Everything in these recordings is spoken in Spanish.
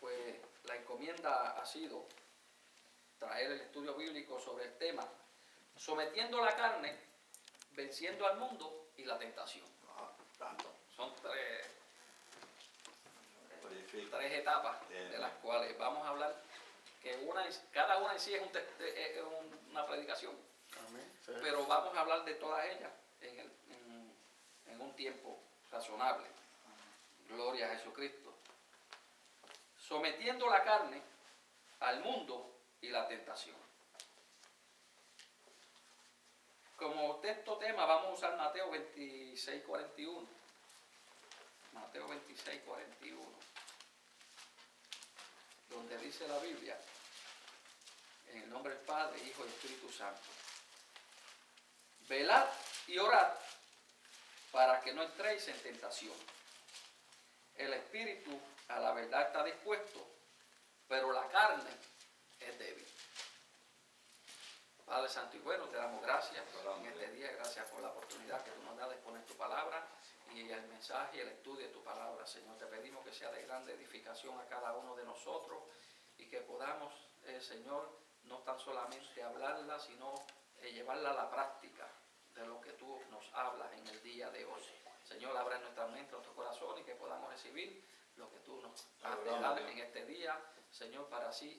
pues la encomienda ha sido traer el estudio bíblico sobre el tema sometiendo la carne, venciendo al mundo y la tentación. Son tres etapas de las cuales vamos a hablar, que cada una en sí es una predicación. Amén. Sí. Pero vamos a hablar de todas ellas en un tiempo razonable. Gloria a Jesucristo. Sometiendo la carne al mundo y la tentación. Como texto tema vamos a usar Mateo 26:41. Mateo 26:41. Donde dice la Biblia, en el nombre del Padre, Hijo y Espíritu Santo: velad y orad para que no entréis en tentación. El espíritu a la verdad está dispuesto, pero la carne es débil. Padre Santo y bueno, te damos gracias en este día, gracias por la oportunidad que tú nos das de exponer tu palabra y el mensaje y el estudio de tu palabra, Señor. Te pedimos que sea de grande edificación a cada uno de nosotros y que podamos, Señor, no tan solamente hablarla, sino llevarla a la práctica de lo que tú nos hablas en el día de hoy. Señor, abra nuestra mente, nuestro corazón y que podamos recibir lo que tú nos has de dar en este día, Señor, para así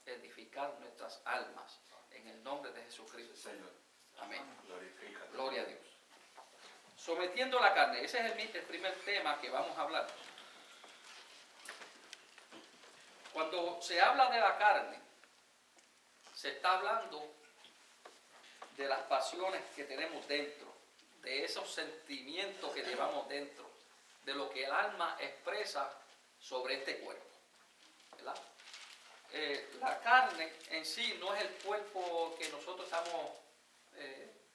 edificar nuestras almas. En el nombre de Jesucristo. Señor. Amén. Gloria a Dios. Sometiendo la carne. Ese es el primer tema que vamos a hablar. Cuando se habla de la carne, se está hablando de las pasiones que tenemos dentro, de esos sentimientos que llevamos dentro, de lo que el alma expresa sobre este cuerpo, ¿verdad? La carne en sí no es el cuerpo que nosotros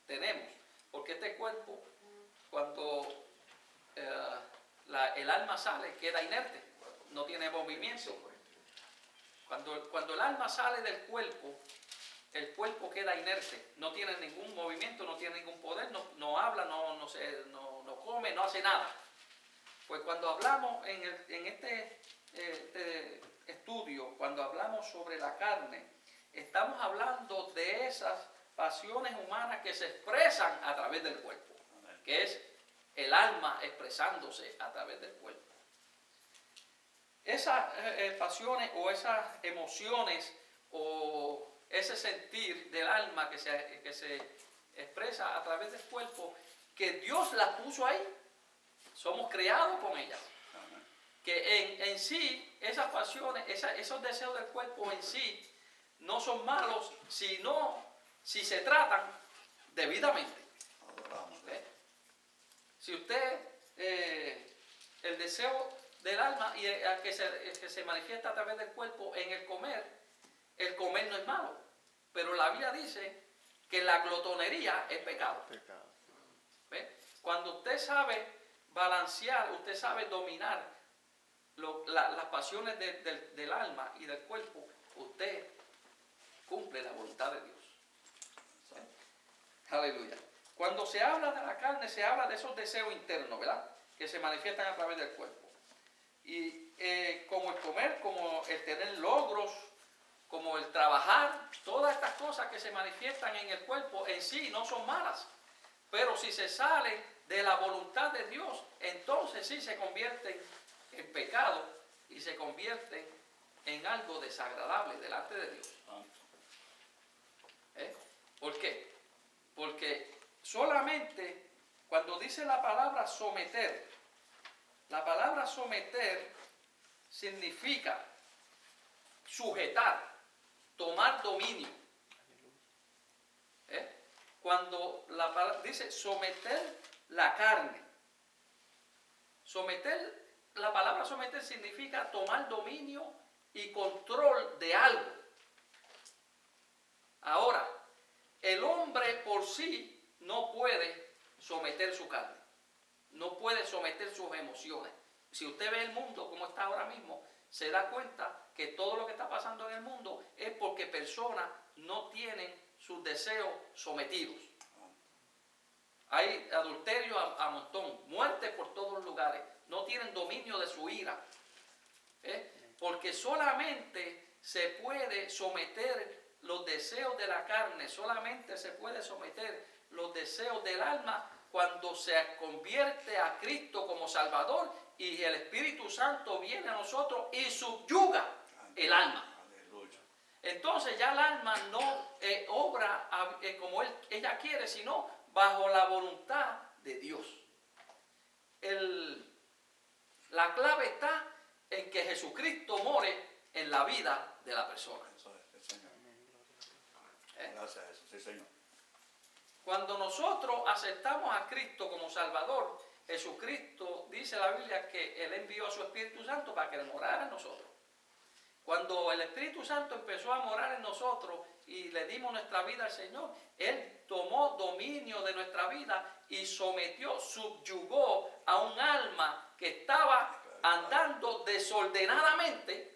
tenemos, porque este cuerpo, cuando el alma sale, queda inerte, no tiene movimiento. Cuando el alma sale del cuerpo, el cuerpo queda inerte, no tiene ningún movimiento, no tiene ningún poder, no habla, no come, no hace nada. Pues cuando hablamos en este estudio, cuando hablamos sobre la carne, estamos hablando de esas pasiones humanas que se expresan a través del cuerpo, que es el alma expresándose a través del cuerpo. Esas pasiones o esas emociones o ese sentir del alma que se expresa a través del cuerpo, que Dios las puso ahí, somos creados con ellas. Que en sí, esas pasiones, esos deseos del cuerpo en sí, no son malos, sino si se tratan debidamente. Si usted, el deseo del alma y que se manifiesta a través del cuerpo en el comer no es malo. Pero la Biblia dice que la glotonería es pecado. ¿Ve? Cuando usted sabe balancear, usted sabe dominar las pasiones del alma y del cuerpo, usted cumple la voluntad de Dios. ¿Sí? Aleluya. Cuando se habla de la carne, se habla de esos deseos internos, ¿verdad? Que se manifiestan a través del cuerpo. Y como el comer, como el tener logros, como el trabajar, todas estas cosas que se manifiestan en el cuerpo en sí no son malas. Pero si se salen de la voluntad de Dios, entonces sí se convierten en pecado y se convierten en algo desagradable delante de Dios. ¿Por qué? Porque solamente cuando dice la palabra someter significa sujetar, tomar dominio. Cuando la palabra dice someter la carne, la palabra someter significa tomar dominio y control de algo. Ahora, el hombre por sí no puede someter su carne, no puede someter sus emociones. Si usted ve el mundo como está ahora mismo, se da cuenta que todo lo que está pasando en el mundo es porque personas no tienen sus deseos sometidos. Hay adulterio a montón, muerte por todos los lugares, no tienen dominio de su ira. Porque solamente se puede someter los deseos de la carne, solamente se puede someter los deseos del alma cuando se convierte a Cristo como Salvador y el Espíritu Santo viene a nosotros y subyuga el alma. Entonces ya el alma no obra como ella quiere, sino bajo la voluntad de Dios. La clave está en que Jesucristo more en la vida de la persona. Eso es, sí, Señor. Gracias a eso, sí, Señor. Cuando nosotros aceptamos a Cristo como Salvador, Jesucristo dice la Biblia que Él envió a su Espíritu Santo para que morara en nosotros. Cuando el Espíritu Santo empezó a morar en nosotros y le dimos nuestra vida al Señor, Él tomó dominio de nuestra vida y sometió, subyugó a un alma que estaba andando desordenadamente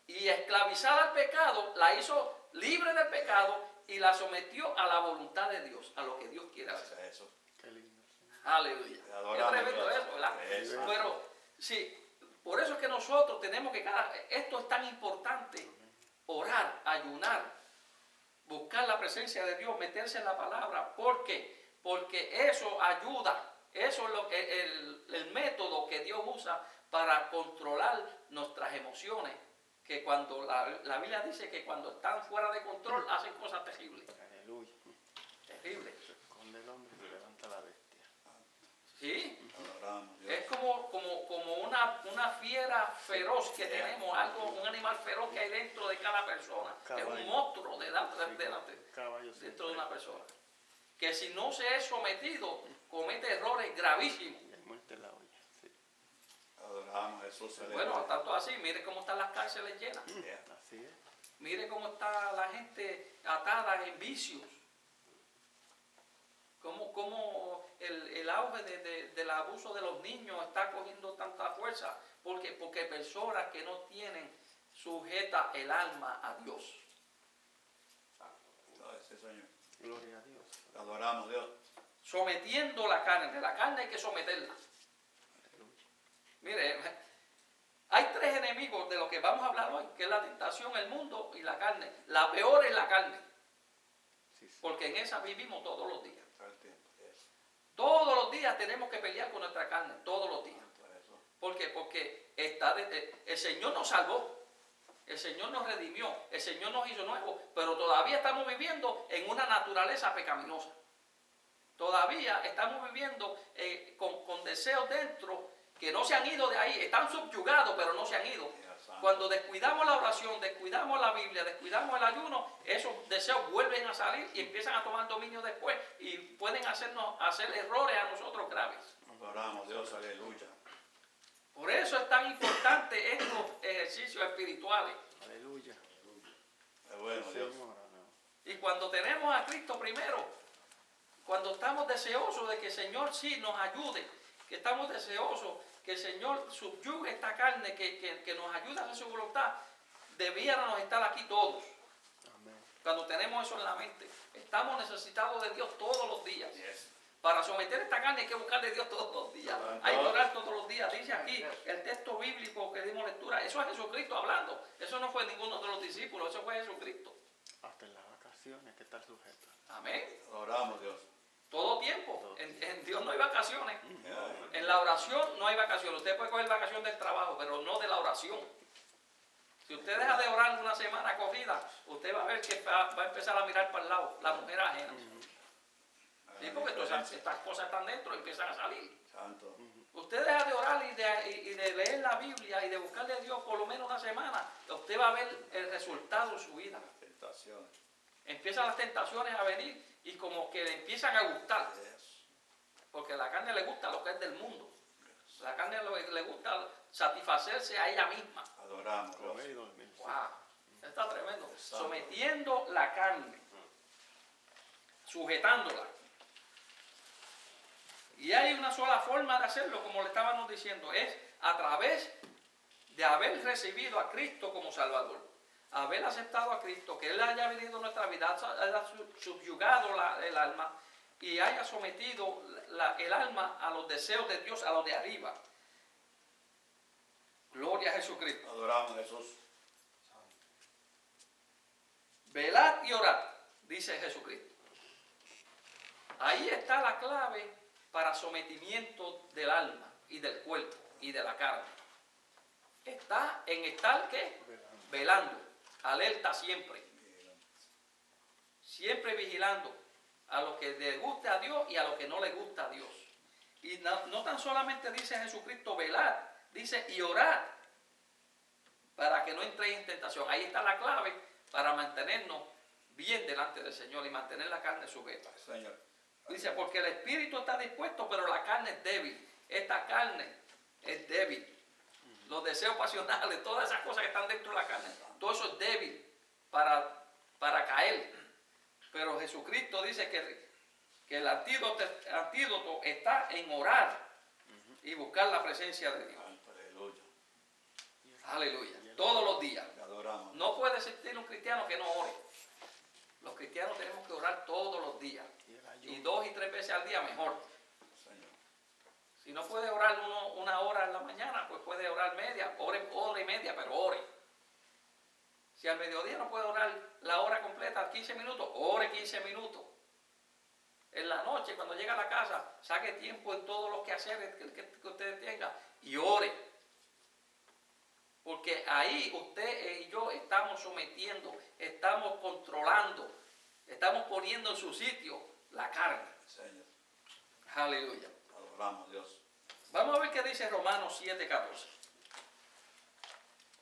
y esclavizada al pecado, la hizo libre del pecado y la sometió a la voluntad de Dios, a lo que Dios quiere hacer. Eso. Qué lindo. Aleluya. Es tremendo eso, ¿verdad? Pero sí. Por eso es que nosotros tenemos que, esto es tan importante, orar, ayunar, buscar la presencia de Dios, meterse en la palabra. ¿Por qué? Porque eso ayuda, eso es el método que Dios usa para controlar nuestras emociones, que cuando la Biblia dice que cuando están fuera de control hacen cosas terribles. Aleluya. Terribles. Se esconde el hombre y se levanta la bestia. ¿Sí? Adoramos, Dios. Es como una fiera feroz que tenemos, un animal feroz que hay dentro de cada persona. Caballo. Es un monstruo dentro de una persona. Que si no se es sometido, comete errores gravísimos. Y hay muerte en la olla. Sí. Adoramos, Jesús. Bueno, tanto así, mire cómo están las cárceles llenas. Así es. Mire cómo está la gente atada en vicios. Cómo el auge del abuso de los niños está cogiendo tanta fuerza. Porque personas que no tienen sujeta el alma a Dios. Sí, Señor. Gloria a Dios. Adoramos, Dios. Sometiendo la carne. De la carne hay que someterla. Aleluya. Mire, hay tres enemigos de lo que vamos a hablar hoy, que es la tentación, el mundo y la carne. La peor es la carne. Sí, sí. Porque en esa vivimos todos los días. Todo el tiempo, yes. Todos los días tenemos que pelear con nuestra carne, todos los días. Eso. ¿Por qué? Porque el Señor nos salvó, el Señor nos redimió, el Señor nos hizo nuevos, pero todavía estamos viviendo en una naturaleza pecaminosa. Todavía estamos viviendo con deseos dentro que no se han ido de ahí, están subyugados, pero no se han ido. Cuando descuidamos la oración, descuidamos la Biblia, descuidamos el ayuno, esos deseos vuelven a salir y empiezan a tomar dominio después y pueden hacer errores a nosotros graves. Adoramos, Dios, aleluya. Por eso es tan importante estos ejercicios espirituales. Aleluya. Es bueno, Dios. Señor, amén. Y cuando tenemos a Cristo primero, cuando estamos deseosos de que el Señor sí nos ayude, que estamos deseosos que el Señor subyugue esta carne, que nos ayude a hacer su voluntad, debiéramos estar aquí todos. Amén. Cuando tenemos eso en la mente, estamos necesitados de Dios todos los días. Yes. Para someter esta carne hay que buscar de Dios todos los días. Hay que orar todos los días. Dice aquí el texto bíblico que dimos lectura. Eso es Jesucristo hablando. Eso no fue ninguno de los discípulos. Eso fue Jesucristo. Hasta en las vacaciones que está sujeto. Amén. Adoramos, Dios. Todo tiempo. En Dios no hay vacaciones. Yeah. En la oración no hay vacaciones. Usted puede coger vacación del trabajo, pero no de la oración. Si usted deja de orar una semana corrida, usted va a ver que va a empezar a mirar para el lado, la mujer ajena. Sí, porque todas estas cosas están dentro y empiezan a salir. Santo. Usted deja de orar y de leer la Biblia y de buscarle a Dios por lo menos una semana, usted va a ver el resultado en su vida. Tentaciones. Empiezan las tentaciones a venir y como que le empiezan a gustar. Yes. Porque a la carne le gusta lo que es del mundo. A la carne le gusta satisfacerse a ella misma. Adoramos, Dios. Comer y dormir. Wow, está tremendo. Sometiendo la carne, sujetándola. Y hay una sola forma de hacerlo, como le estábamos diciendo, es a través de haber recibido a Cristo como Salvador. Haber aceptado a Cristo, que Él haya venido a nuestra vida, haya subyugado el alma y haya sometido el alma a los deseos de Dios, a los de arriba. Gloria Gloria a Jesucristo. Adoramos a Jesús. Velad y orad, dice Jesucristo. Ahí está la clave para sometimiento del alma y del cuerpo y de la carne. Está en estar, ¿qué? Velando, alerta siempre. Siempre vigilando a lo que le guste a Dios y a lo que no le gusta a Dios. Y no tan solamente dice Jesucristo velar, dice y orar para que no entréis en tentación. Ahí está la clave para mantenernos bien delante del Señor y mantener la carne sujeta. Señor. Dice, porque el espíritu está dispuesto, pero la carne es débil. Esta carne es débil. Los deseos pasionales, todas esas cosas que están dentro de la carne, todo eso es débil para caer. Pero Jesucristo dice que el antídoto está en orar y buscar la presencia de Dios. Aleluya. Aleluya. Todos los días. Te adoramos. No puede existir un cristiano que no ore. Los cristianos tenemos que orar todos los días. Y 2 y 3 veces al día mejor. Señor. Si no puede orar una hora en la mañana, pues puede orar media, hora y media, pero ore. Si al mediodía no puede orar la hora completa, 15 minutos, ore 15 minutos. En la noche, cuando llega a la casa, saque tiempo en todos los quehaceres que usted tenga y ore. Porque ahí usted y yo estamos sometiendo, estamos controlando, estamos poniendo en su sitio la carne. Señor. Aleluya. Adoramos a Dios. Vamos a ver qué dice Romanos 7:14.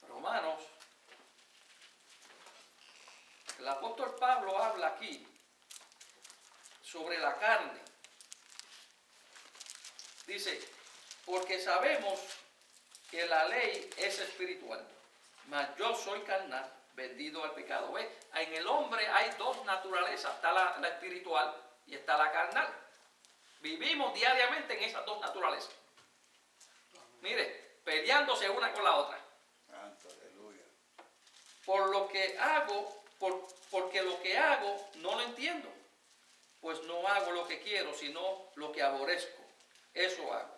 Romanos. El apóstol Pablo habla aquí sobre la carne. Dice, porque sabemos que la ley es espiritual, mas yo soy carnal, vendido al pecado. ¿Ves? En el hombre hay 2 naturalezas, está la espiritual y está la carnal. Vivimos diariamente en esas 2 naturalezas. Mire, peleándose una con la otra. Aleluya. Porque lo que hago no lo entiendo, pues no hago lo que quiero, sino lo que aborrezco. Eso hago.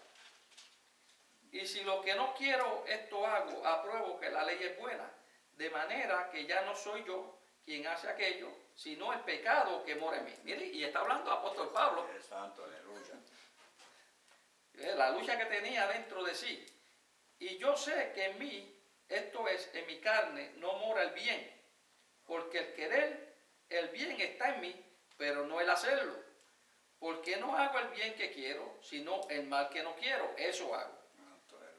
Y si lo que no quiero, esto hago, apruebo que la ley es buena, de manera que ya no soy yo quien hace aquello, sino el pecado que mora en mí. Mire, y está hablando el apóstol Pablo. Santo, aleluya. La lucha que tenía dentro de sí. Y yo sé que en mí, esto es, en mi carne, no mora el bien, porque el querer el bien está en mí, pero no el hacerlo. Porque no hago el bien que quiero, sino el mal que no quiero, eso hago.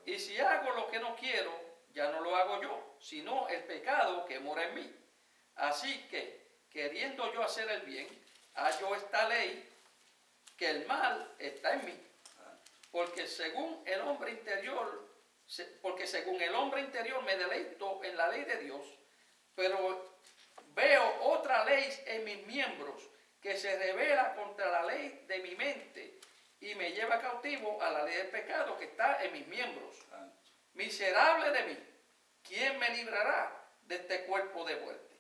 Y si hago lo que no quiero, ya no lo hago yo, sino el pecado que mora en mí. Así que, queriendo yo hacer el bien, hallo esta ley, que el mal está en mí. Porque según el hombre interior me deleito en la ley de Dios, pero veo otra ley en mis miembros que se revela contra la ley de mi mente y me lleva cautivo a la ley del pecado que está en mis miembros. Miserable de mí, ¿quién me librará de este cuerpo de muerte?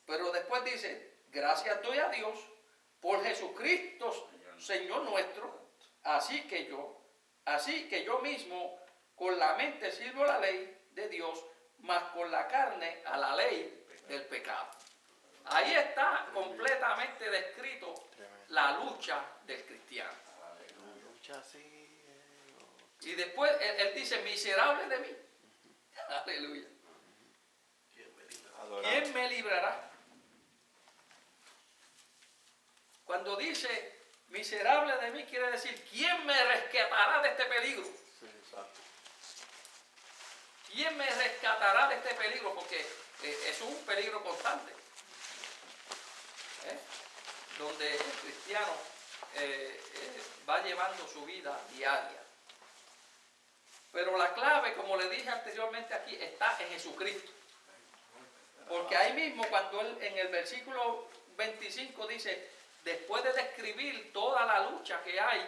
Pero después dice, gracias doy a Dios por Jesucristo, Señor nuestro, así que yo mismo con la mente sirvo la ley de Dios, mas con la carne a la ley del pecado. Ahí está completamente descrito la lucha del cristiano. Y después él dice, miserable de mí. Aleluya. ¿Quién me librará? Cuando dice miserable de mí, quiere decir, ¿quién me rescatará de este peligro? ¿Quién me rescatará de este peligro? Porque es un peligro constante. Donde el cristiano va llevando su vida diaria. Pero la clave, como le dije anteriormente aquí, está en Jesucristo. Porque ahí mismo, cuando él en el versículo 25 dice, después de describir toda la lucha que hay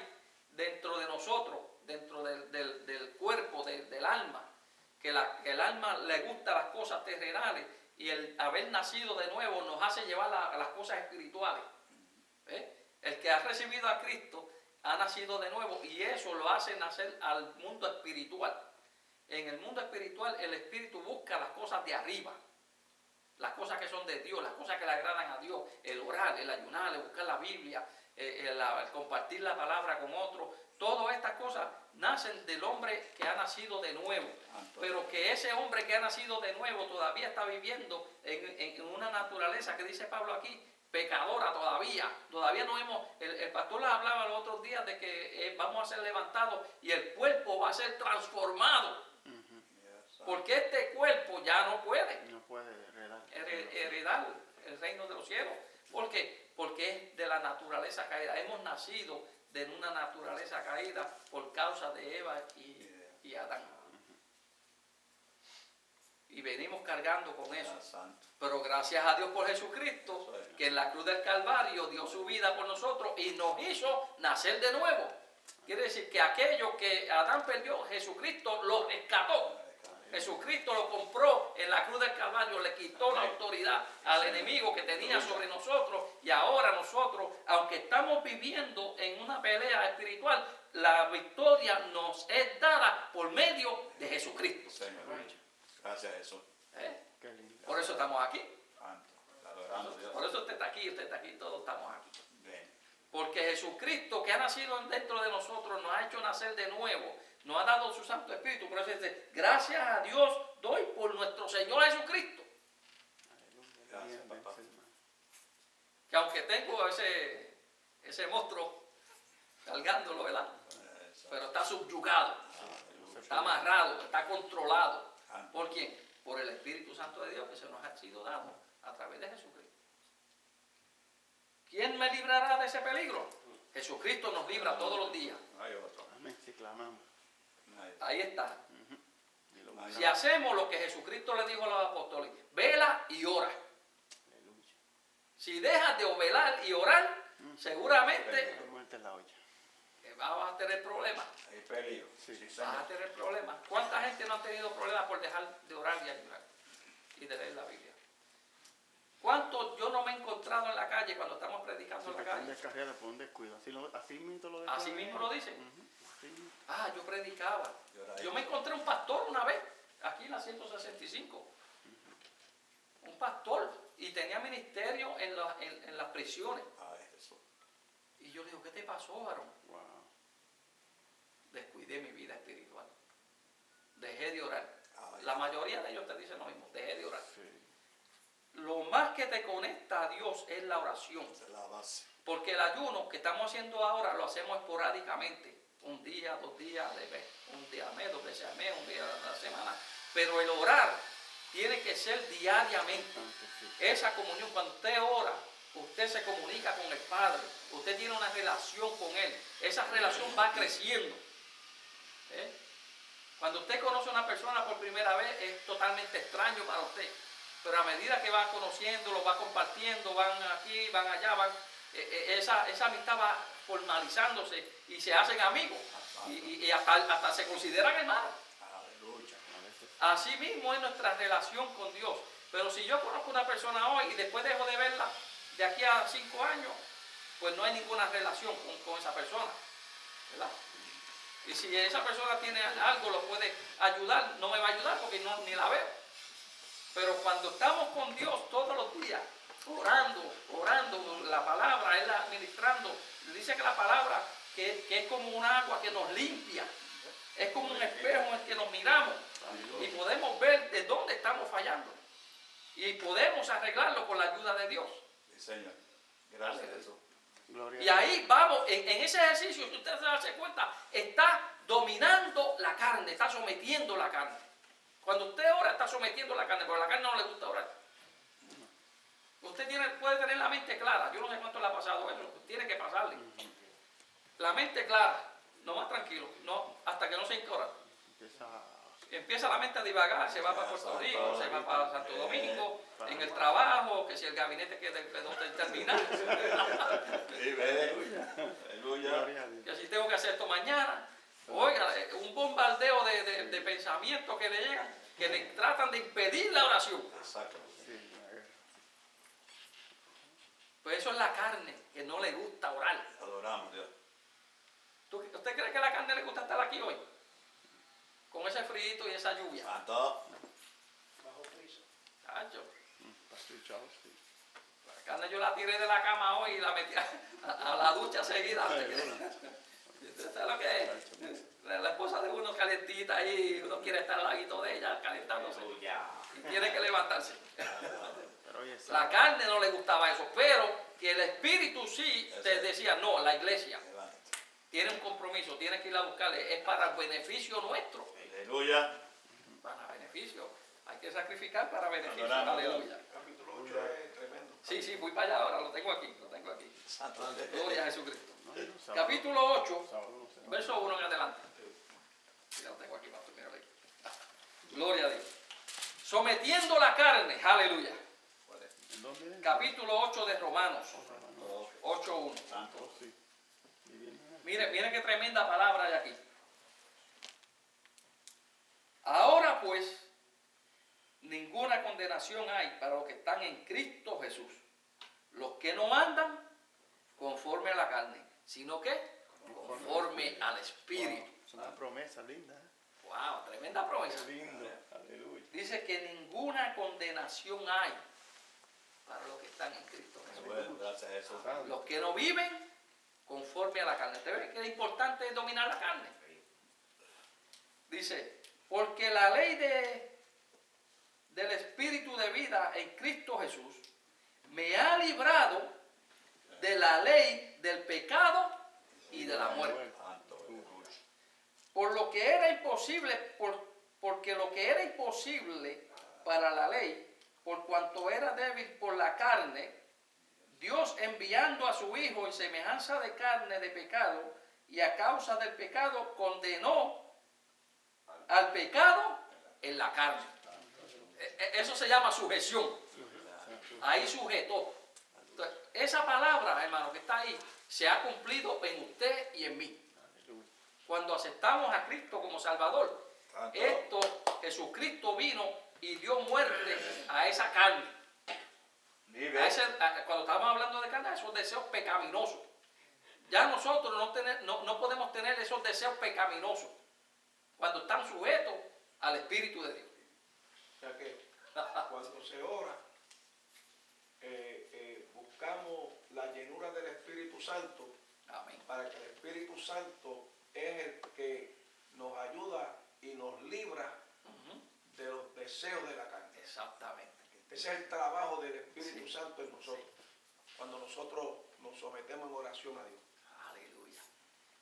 dentro de nosotros, dentro del cuerpo, del alma, que el alma le gusta las cosas terrenales y el haber nacido de nuevo nos hace llevar a las cosas espirituales. El que ha recibido a Cristo ha nacido de nuevo y eso lo hace nacer al mundo espiritual. En el mundo espiritual el espíritu busca las cosas de arriba, las cosas que son de Dios, las cosas que le agradan a Dios, el orar, el ayunar, el buscar la Biblia, el compartir la palabra con otros. Todas estas cosas nacen del hombre que ha nacido de nuevo, pero que ese hombre que ha nacido de nuevo todavía está viviendo en una naturaleza que dice Pablo aquí, pecadora todavía. Todavía no hemos, el pastor les hablaba los otros días de que vamos a ser levantados y el cuerpo va a ser transformado. Porque este cuerpo ya no puede heredar el reino de los cielos. ¿Por qué? Porque es de la naturaleza caída. Hemos nacido de una naturaleza caída por causa de Eva y Adán. Y venimos cargando con eso. Pero gracias a Dios por Jesucristo, que en la cruz del Calvario dio su vida por nosotros y nos hizo nacer de nuevo. Quiere decir que aquello que Adán perdió, Jesucristo lo rescató. Jesucristo lo compró en la cruz del Calvario, le quitó la autoridad al enemigo que tenía sobre nosotros, y ahora nosotros, aunque estamos viviendo en una pelea espiritual, la victoria nos es dada por medio de Jesucristo. Señor. Gracias a Jesús. Por eso estamos aquí. Adorando a Dios. Por eso usted está aquí, todos estamos aquí. Bien. Porque Jesucristo, que ha nacido dentro de nosotros, nos ha hecho nacer de nuevo, nos ha dado su Santo Espíritu. Por eso dice, gracias a Dios doy por nuestro Señor Jesucristo. Gracias, papá. Que aunque tengo ese monstruo cargándolo, ¿verdad? Pero está subyugado, está amarrado, está controlado. ¿Por quién? Por el Espíritu Santo de Dios que se nos ha sido dado a través de Jesucristo. ¿Quién me librará de ese peligro? Jesucristo nos libra todos los días. Hay otro. Amén, si clamamos. Ahí está. Aleluya. Si hacemos lo que Jesucristo le dijo a los apóstoles, vela y ora. Aleluya. Si dejas de velar y orar, seguramente Muerte en la olla. vas a tener problemas. Hay peligro. Sí. Sí, Vas señor. a tener problemas. ¿Cuánta gente no ha tenido problemas por dejar de orar y ayunar y de leer la Biblia? ¿Cuántos yo no me he encontrado en la calle cuando estamos predicando en la calle? Descarriada por un descuido. Así mismo lo declara. Así mismo lo dicen. Así mismo. Yo predicaba. Yo me encontré un pastor una vez, aquí en la 165. Un pastor. Y tenía ministerio en las prisiones. Ay, Jesús. Y yo le digo, ¿qué te pasó, varón? Wow. Descuidé mi vida espiritual. Dejé de orar. Ay. La mayoría de ellos te dicen lo mismo, dejé de orar. Sí. Lo más que te conecta a Dios es la oración. Esa es la base. Porque el ayuno que estamos haciendo ahora lo hacemos esporádicamente. Un día, 2 días, un día al mes, 2 veces al mes, un día a la semana. Pero el orar tiene que ser diariamente. Esa comunión, cuando usted ora, usted se comunica con el Padre. Usted tiene una relación con Él. Esa relación va creciendo. Cuando usted conoce a una persona por primera vez, es totalmente extraño para usted. Pero a medida que va conociéndolo, va compartiendo, van aquí, van allá, esa amistad va formalizándose y se hacen amigos. Y hasta se consideran hermanos. Aleluya. Así mismo es nuestra relación con Dios. Pero si yo conozco a una persona hoy y después dejo de verla de aquí a 5 años, pues no hay ninguna relación con esa persona, ¿verdad? Y si esa persona tiene algo, lo puede ayudar, no me va a ayudar porque ni la veo. Pero cuando estamos con Dios todos los días, orando, la palabra, Él administrando, dice que la palabra que es como un agua que nos limpia, es como un espejo en el que nos miramos y podemos ver de dónde estamos fallando y podemos arreglarlo con la ayuda de Dios. Sí, Señor. Gracias, Jesús. Gloria Y ahí vamos, en ese ejercicio, si usted se da cuenta, está dominando la carne, está sometiendo la carne. Cuando usted ora, está sometiendo la carne, porque a la carne no le gusta orar. Usted puede tener la mente clara, yo no sé cuánto le ha pasado eso, tiene que pasarle. La mente clara, no más tranquilo, no, hasta que no se encora. Empieza la mente a divagar, se va para Puerto Rico, se va para Santo Domingo, en el trabajo, que si el gabinete que no termina, Aleluya. que si tengo que hacer esto mañana. Oiga, un bombardeo de pensamientos que le llegan, que le tratan de impedir la oración. Exacto. Pues eso es la carne, que no le gusta orar. Adoramos, Dios. ¿Usted cree que a la carne le gusta estar aquí hoy? con ese frío y esa lluvia. Santo. Bajo friso. Chacho, Pastor Charles, sí. la carne yo la tiré de la cama hoy y la metí a la ducha seguida. ¿Usted sabe lo que es? La esposa de uno calientita ahí, uno quiere estar al ladito de ella calentándose y tiene que levantarse. Pero oye, La carne no le gustaba eso, pero que el espíritu sí te decía, no, la iglesia Levántate. tiene un compromiso, tiene que ir a buscarle, es para el beneficio nuestro, Aleluya. para beneficio. Hay que sacrificar para beneficio, Adoramos, aleluya. Capítulo 8 es tremendo. Sí, voy para allá ahora, lo tengo aquí. Santo. Gloria a Jesucristo. no, no, sábado, Capítulo 8, sábado no se va. verso 1 en adelante. Ya lo tengo aquí, pastor, míralo ahí. Gloria a Dios. Sometiendo la carne, aleluya. ¿En dónde es? Capítulo 8 de Romanos, 8:1. Santo. Oh, sí. Viviendo en el- Mire qué tremenda palabra hay aquí. Ahora pues, ninguna condenación hay para los que están en Cristo Jesús. Los que no andan conforme a la carne, sino que conforme al Espíritu. Es una promesa linda. Wow, tremenda promesa. Qué lindo. Aleluya. Dice que ninguna condenación hay para los que están en Cristo Jesús. Bueno, gracias a Jesús. Los que no viven conforme a la carne. ¿Usted ve que es importante dominar la carne? Dice, porque la ley del Espíritu de vida en Cristo Jesús me ha librado de la ley del pecado y de la muerte. Santo. Aleluya. Por lo que era imposible, porque lo que era imposible para la ley, por cuanto era débil por la carne, Dios enviando a su Hijo en semejanza de carne de pecado, y a causa del pecado condenó al pecado en la carne. Eso se llama sujeción. Ahí sujetó. Entonces, esa palabra, hermano, que está ahí, se ha cumplido en usted y en mí. Aleluya. Cuando aceptamos a Cristo como Salvador, Santo. esto, Jesucristo vino y dio muerte a esa carne. Vive. Cuando estábamos hablando de carne, a esos deseos pecaminosos. Ya nosotros no podemos tener esos deseos pecaminosos cuando están sujetos al Espíritu de Dios. O sea que cuando se ora, buscamos la llenura del Espíritu Santo, Amén. para que el Espíritu Santo es el que nos ayuda y nos libra Ujú. de los deseos de la carne. Exactamente. Ese es el trabajo del Espíritu Sí. Santo en nosotros, cuando nosotros nos sometemos en oración a Dios. Aleluya.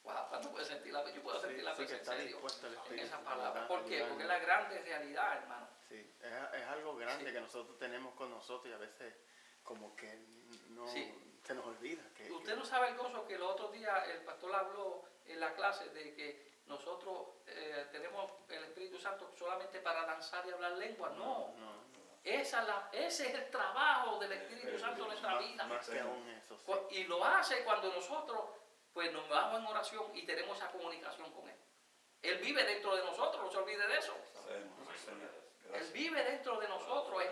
Wow, ¿cuánto puede sentir la Yo puedo sentir la Sí, que presencia está de Dios dispuesto el en Espíritu. esa de palabra. verdad, ¿Por qué? ayudarnos. Porque es la grande realidad, hermano. Sí, es algo grande Sí. que nosotros tenemos con nosotros y a veces como que no Sí. se nos olvida. Usted no sabe el gozo que el otro día el pastor habló en la clase de que nosotros tenemos el Espíritu Santo solamente para danzar y hablar lengua. No, ese es el trabajo del Espíritu Santo en nuestra vida. Más que aún eso. Sí. Y lo hace cuando nosotros pues nos vamos en oración y tenemos esa comunicación con Él. Él vive dentro de nosotros, no se olvide de eso. Sí, Señor. Él Gracias. vive dentro de nosotros,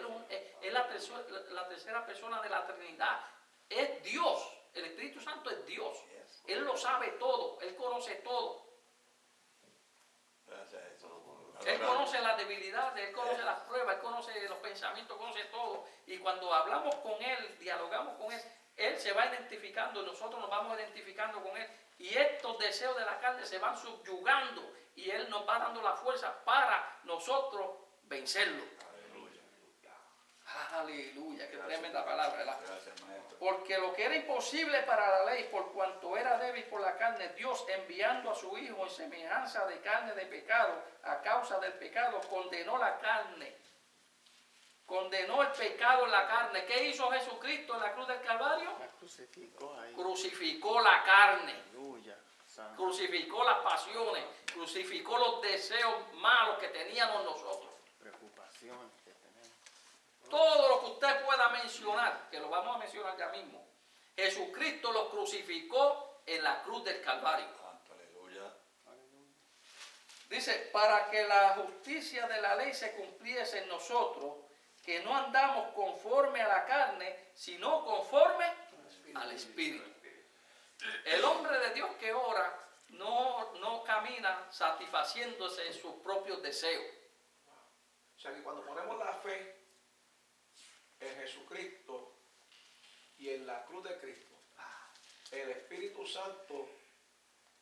es la tercera persona de la Trinidad. Es Dios, el Espíritu Santo es Dios. Yes. Él lo sabe todo, Él conoce todo. Gracias a Jesús. Él conoce las debilidades, Él conoce las pruebas, Él conoce los pensamientos, conoce todo. Y cuando hablamos con Él, dialogamos con Él, Él se va identificando, nosotros nos vamos identificando con Él. Y estos deseos de la carne se van subyugando y Él nos va dando la fuerza para nosotros vencerlo. Aleluya. Aleluya, qué tremenda palabra, ¿verdad? Gracias, maestro. Porque lo que era imposible para la ley, por cuanto era débil por la carne, Dios enviando a su Hijo en semejanza de carne de pecado, a causa del pecado, condenó la carne. Condenó el pecado en la carne. ¿Qué hizo Jesucristo en la cruz del Calvario? La crucificó ahí. Crucificó la carne, Aleluya. Santo. crucificó las pasiones, crucificó los deseos malos que teníamos nosotros. Preocupaciones que tenemos. Todo lo que usted pueda mencionar, que lo vamos a mencionar ya mismo, Jesucristo lo crucificó en la cruz del Calvario. Santo, aleluya. Aleluya. Dice, para que la justicia de la ley se cumpliese en nosotros, que no andamos conforme a la carne, sino conforme al Espíritu. El hombre de Dios que ora no camina satisfaciéndose sus propios deseos. O sea que cuando ponemos la fe en Jesucristo y en la cruz de Cristo, el Espíritu Santo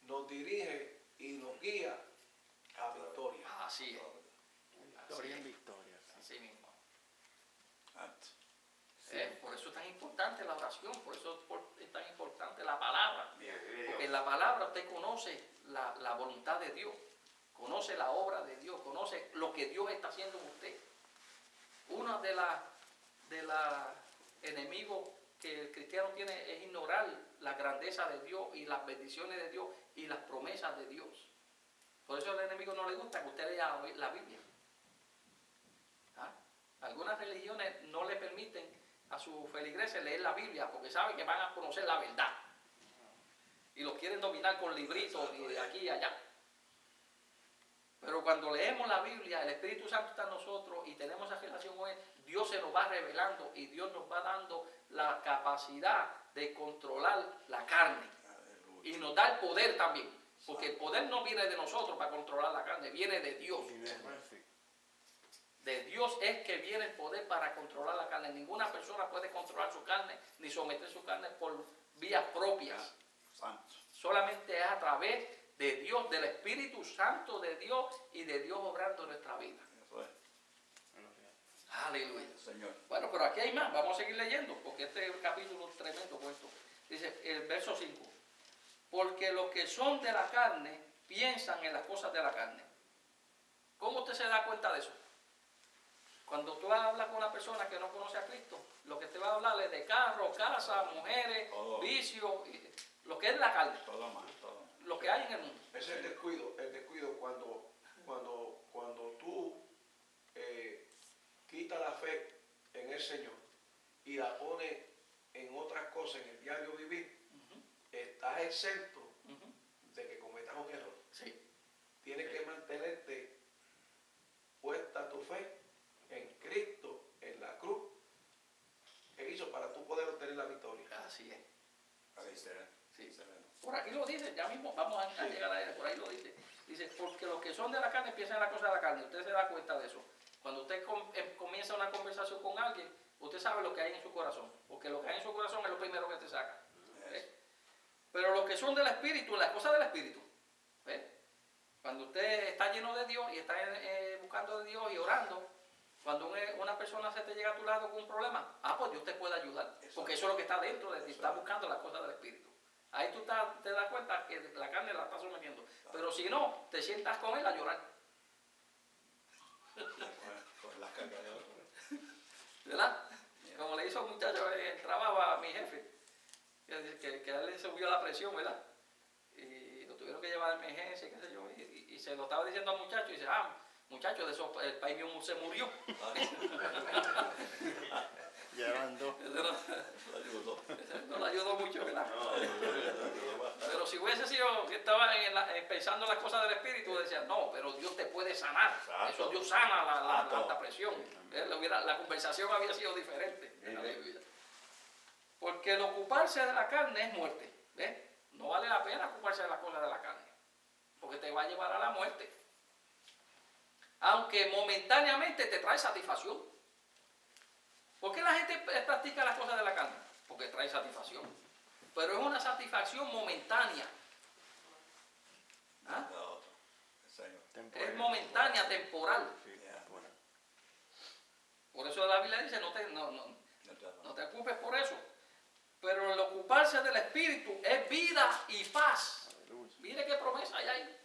nos dirige y nos guía a victoria. Así es, Victoria en victoria. así mismo. Santo. Por eso es tan importante la oración, por eso es tan importante la palabra. Bien, Porque en la palabra usted conoce la voluntad de Dios, conoce la obra de Dios, conoce lo que Dios está haciendo en usted. Uno de los enemigos que el cristiano tiene es ignorar la grandeza de Dios y las bendiciones de Dios y las promesas de Dios. Por eso al enemigo no le gusta que usted lea la Biblia. ¿Ah? Algunas religiones no le permiten a sus feligreses leer la Biblia porque saben que van a conocer la verdad. Y los quieren dominar con libritos y de aquí y allá. Pero cuando leemos la Biblia, el Espíritu Santo está en nosotros y tenemos esa relación con Él, Dios se nos va revelando y Dios nos va dando la capacidad de controlar la carne. Y nos da el poder también. Porque el poder no viene de nosotros para controlar la carne, viene de Dios. De Dios es que viene el poder para controlar la carne. Ninguna persona puede controlar su carne ni someter su carne por vías propias. Santo. Solamente es a través de Dios, del Espíritu Santo de Dios y de Dios obrando en nuestra vida. Eso es. Aleluya. Señor. Bueno, pero aquí hay más. Vamos a seguir leyendo porque este es un capítulo tremendo puesto. Dice el verso 5. Porque los que son de la carne piensan en las cosas de la carne. ¿Cómo usted se da cuenta de eso? Cuando tú hablas con una persona que no conoce a Cristo, lo que te va a hablar es de carro, casa, mujeres, Todo. vicios, lo que es la carne, Todo más, todo. lo que hay en el mundo. Ese es el descuido cuando tú quitas la fe en el Señor y la pones en otras cosas, en el diario vivir, estás exento de que cometas un error. Sí. Tienes que mantenerte puesta tu fe en Cristo, en la cruz, que hizo para tú poder obtener la victoria. Así es. Ahí será. Sí. Será. Por aquí lo dice, ya mismo vamos a llegar a él, por ahí lo dice. Dice, porque los que son de la carne piensan en la cosa de la carne. Usted se da cuenta de eso. Cuando usted comienza una conversación con alguien, usted sabe lo que hay en su corazón. Porque lo que hay en su corazón es lo primero que te saca. ¿Ves? Pero los que son del Espíritu, las cosas del Espíritu. ¿Ves? Cuando usted está lleno de Dios y está buscando de Dios y orando, cuando una persona se te llega a tu lado con un problema, pues Dios te puede ayudar. Porque eso es lo que está dentro de ti, está buscando las cosas del Espíritu. Ahí tú te das cuenta que la carne la está sometiendo. Pero si no, te sientas con él a llorar. Con las cargas de otro. ¿Verdad? Como le hizo un muchacho en el trabajo a mi jefe, que a él le subió la presión, ¿verdad? Y lo tuvieron que llevar a emergencia, qué sé yo, y se lo estaba diciendo al muchacho, y dice, muchacho, de eso el país mío se murió. Ya van dos. Lo ayudó. No le ayudó mucho, ¿verdad? Pero si hubiese sido que estaba pensando en las cosas del Espíritu, decía, no, pero Dios te puede sanar. Exacto. Eso Dios sana la Exacto. alta presión. La conversación había sido diferente. Aleluya. Porque el ocuparse de la carne es muerte. ¿Ves? No vale la pena ocuparse de las cosas de la carne. Porque te va a llevar a la muerte. Aunque momentáneamente te trae satisfacción. ¿Por qué la gente practica las cosas de la carne? Porque trae satisfacción. Pero es una satisfacción momentánea. ¿Ah? La otra. El Señor. Temporal. Es momentánea, temporal. Sí, temporal. Por eso la Biblia dice, no te ocupes por eso. Pero el ocuparse del Espíritu es vida y paz. Aleluya. Mire qué promesa hay ahí.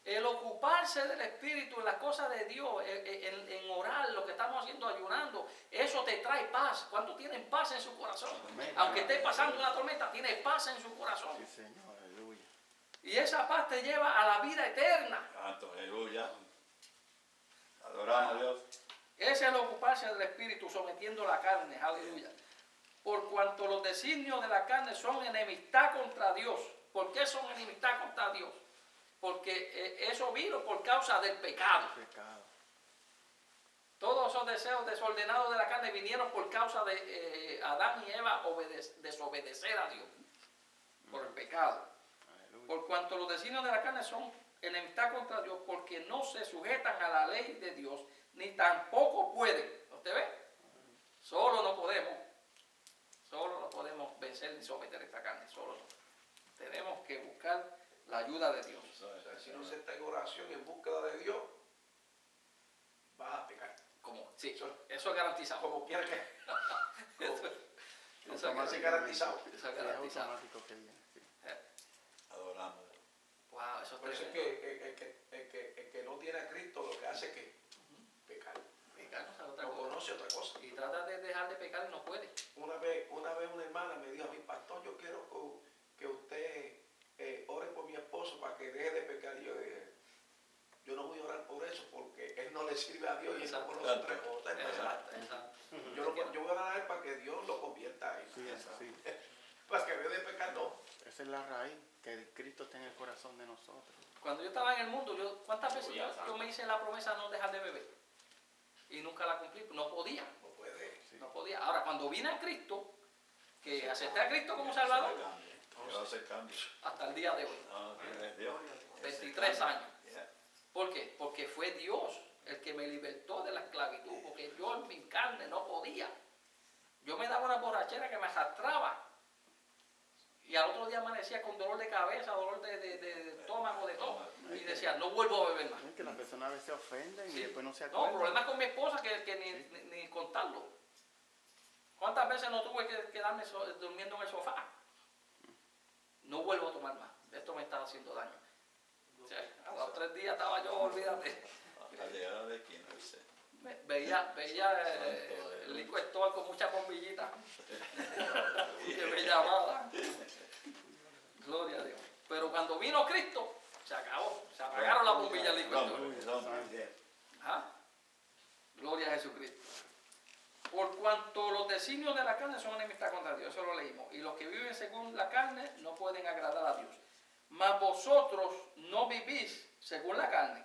El ocuparse del Espíritu en las cosas de Dios, en orar, lo que estamos haciendo, ayunando, eso te trae paz. ¿Cuántos tienen paz en su corazón? Amén. Aunque esté pasando una tormenta, tiene paz en su corazón. Sí, Señor. Aleluya. Y esa paz te lleva a la vida eterna. Santo, aleluya. Adoramos a Dios. Ese es el ocuparse del Espíritu, sometiendo la carne. Aleluya. Por cuanto los designios de la carne son enemistad contra Dios. ¿Por qué son enemistad contra Dios? Porque eso vino por causa del pecado. Pecado. Todos esos deseos desordenados de la carne vinieron por causa de Adán y Eva desobedecer a Dios. Por el pecado. Aleluya. Por cuanto los designios de la carne son enemistad contra Dios, porque no se sujetan a la ley de Dios, ni tampoco pueden. ¿Usted ve? Solo no podemos vencer ni someter esta carne, solo no. Tenemos que buscar la ayuda de Dios. O sea, si no se está en oración y en búsqueda de Dios, vas a pecar. Sí, eso es garantizado. Como quiera que. Eso es Automáticamente garantizado. Eso es Sí, es garantizado. automático que viene. Sí. Adoramos. Wow, eso es Por eso es tremendo. que el que no tiene a Cristo lo que hace es que pecar. Pecar no sabe otra No cosa. conoce otra cosa. Y trata de dejar de pecar y no puede. Una vez una hermana me dijo a mi pastor, yo quiero que usted ore por mi esposo para que deje de pecar. Y yo dije, yo no voy a orar por eso porque él no le sirve a Dios y él no conoce otra cosa. Exacto. Yo voy a orar para que Dios lo convierta a él. Sí, sí. Para que deje de pecar, no. Esa es la raíz, que el Cristo está en el corazón de nosotros. Cuando yo estaba en el mundo, ¿cuántas veces yo me hice la promesa de no dejar de beber? Y nunca la cumplí, no podía. No puede. Sí. No podía. Ahora, cuando vine a Cristo, que acepté a Cristo como Salvador, Dios hace cambio. hasta el día de hoy, No, es Dios. 23 años. Yeah. ¿Por qué? Porque fue Dios el que me libertó de la esclavitud, porque yo en mi carne no podía. Yo me daba una borrachera que me arrastraba. Y al otro día amanecía con dolor de cabeza, dolor de estómago, de todo. Y decía, no vuelvo a beber más. Es que las personas a veces se ofenden Sí. y después no se No, acuerdan. problemas con mi esposa que ni contarlo. ¿Cuántas veces no tuve que quedarme durmiendo en el sofá? No vuelvo a tomar más. Esto me está haciendo daño. O sea, a los 3 días estaba yo, olvídate. Al llegar a la esquina, dice. Veía el liquor store con muchas bombillitas que me llamaban. Gloria a Dios. Pero cuando vino Cristo, se acabó. Se apagaron las bombillas del liquor store. ¿Ah? Gloria a Jesucristo. Por cuanto los designios de la carne son enemistad contra Dios, eso lo leímos. Y los que viven según la carne no pueden agradar a Dios. Mas vosotros no vivís según la carne.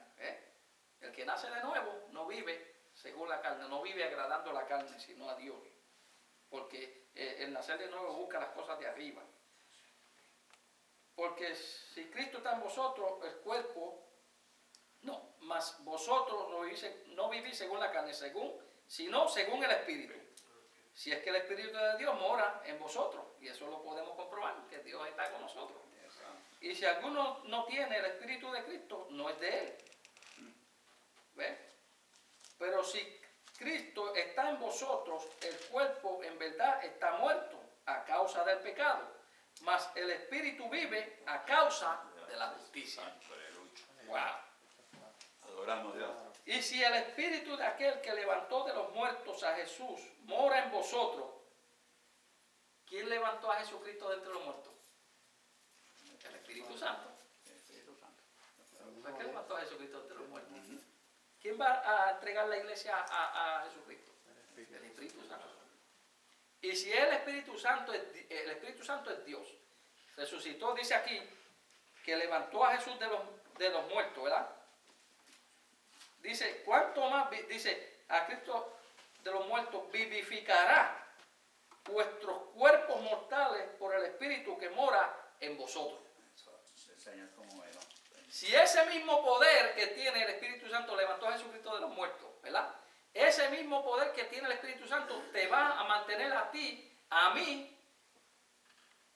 El que nace de nuevo no vive según la carne, no vive agradando a la carne, sino a Dios. Porque el nacer de nuevo busca las cosas de arriba. Porque si Cristo está en vosotros, el cuerpo, no, mas vosotros no vivís según la carne, sino según el Espíritu. Si es que el Espíritu de Dios mora en vosotros, y eso lo podemos comprobar, que Dios está con nosotros. Y si alguno no tiene el Espíritu de Cristo, no es de él. ¿Ves? Pero si Cristo está en vosotros, el cuerpo en verdad está muerto a causa del pecado, mas el Espíritu vive a causa de la justicia. Wow. Adoramos a Dios. Y si el Espíritu de aquel que levantó de los muertos a Jesús mora en vosotros, ¿quién levantó a Jesucristo de entre los muertos? El Espíritu Santo. ¿Por qué levantó a Jesucristo de entre los muertos? ¿Quién va a entregar la iglesia a Jesucristo? El Espíritu Santo. Y si el Espíritu Santo es Dios, resucitó, dice aquí, que levantó a Jesús de los muertos, ¿verdad? Dice, ¿cuánto más? Dice, a Cristo de los muertos vivificará vuestros cuerpos mortales por el Espíritu que mora en vosotros. Se enseña cómo es, ¿no? Si ese mismo poder que tiene el Espíritu Santo levantó a Jesucristo de los muertos, ¿verdad? Ese mismo poder que tiene el Espíritu Santo te va a mantener a ti, a mí,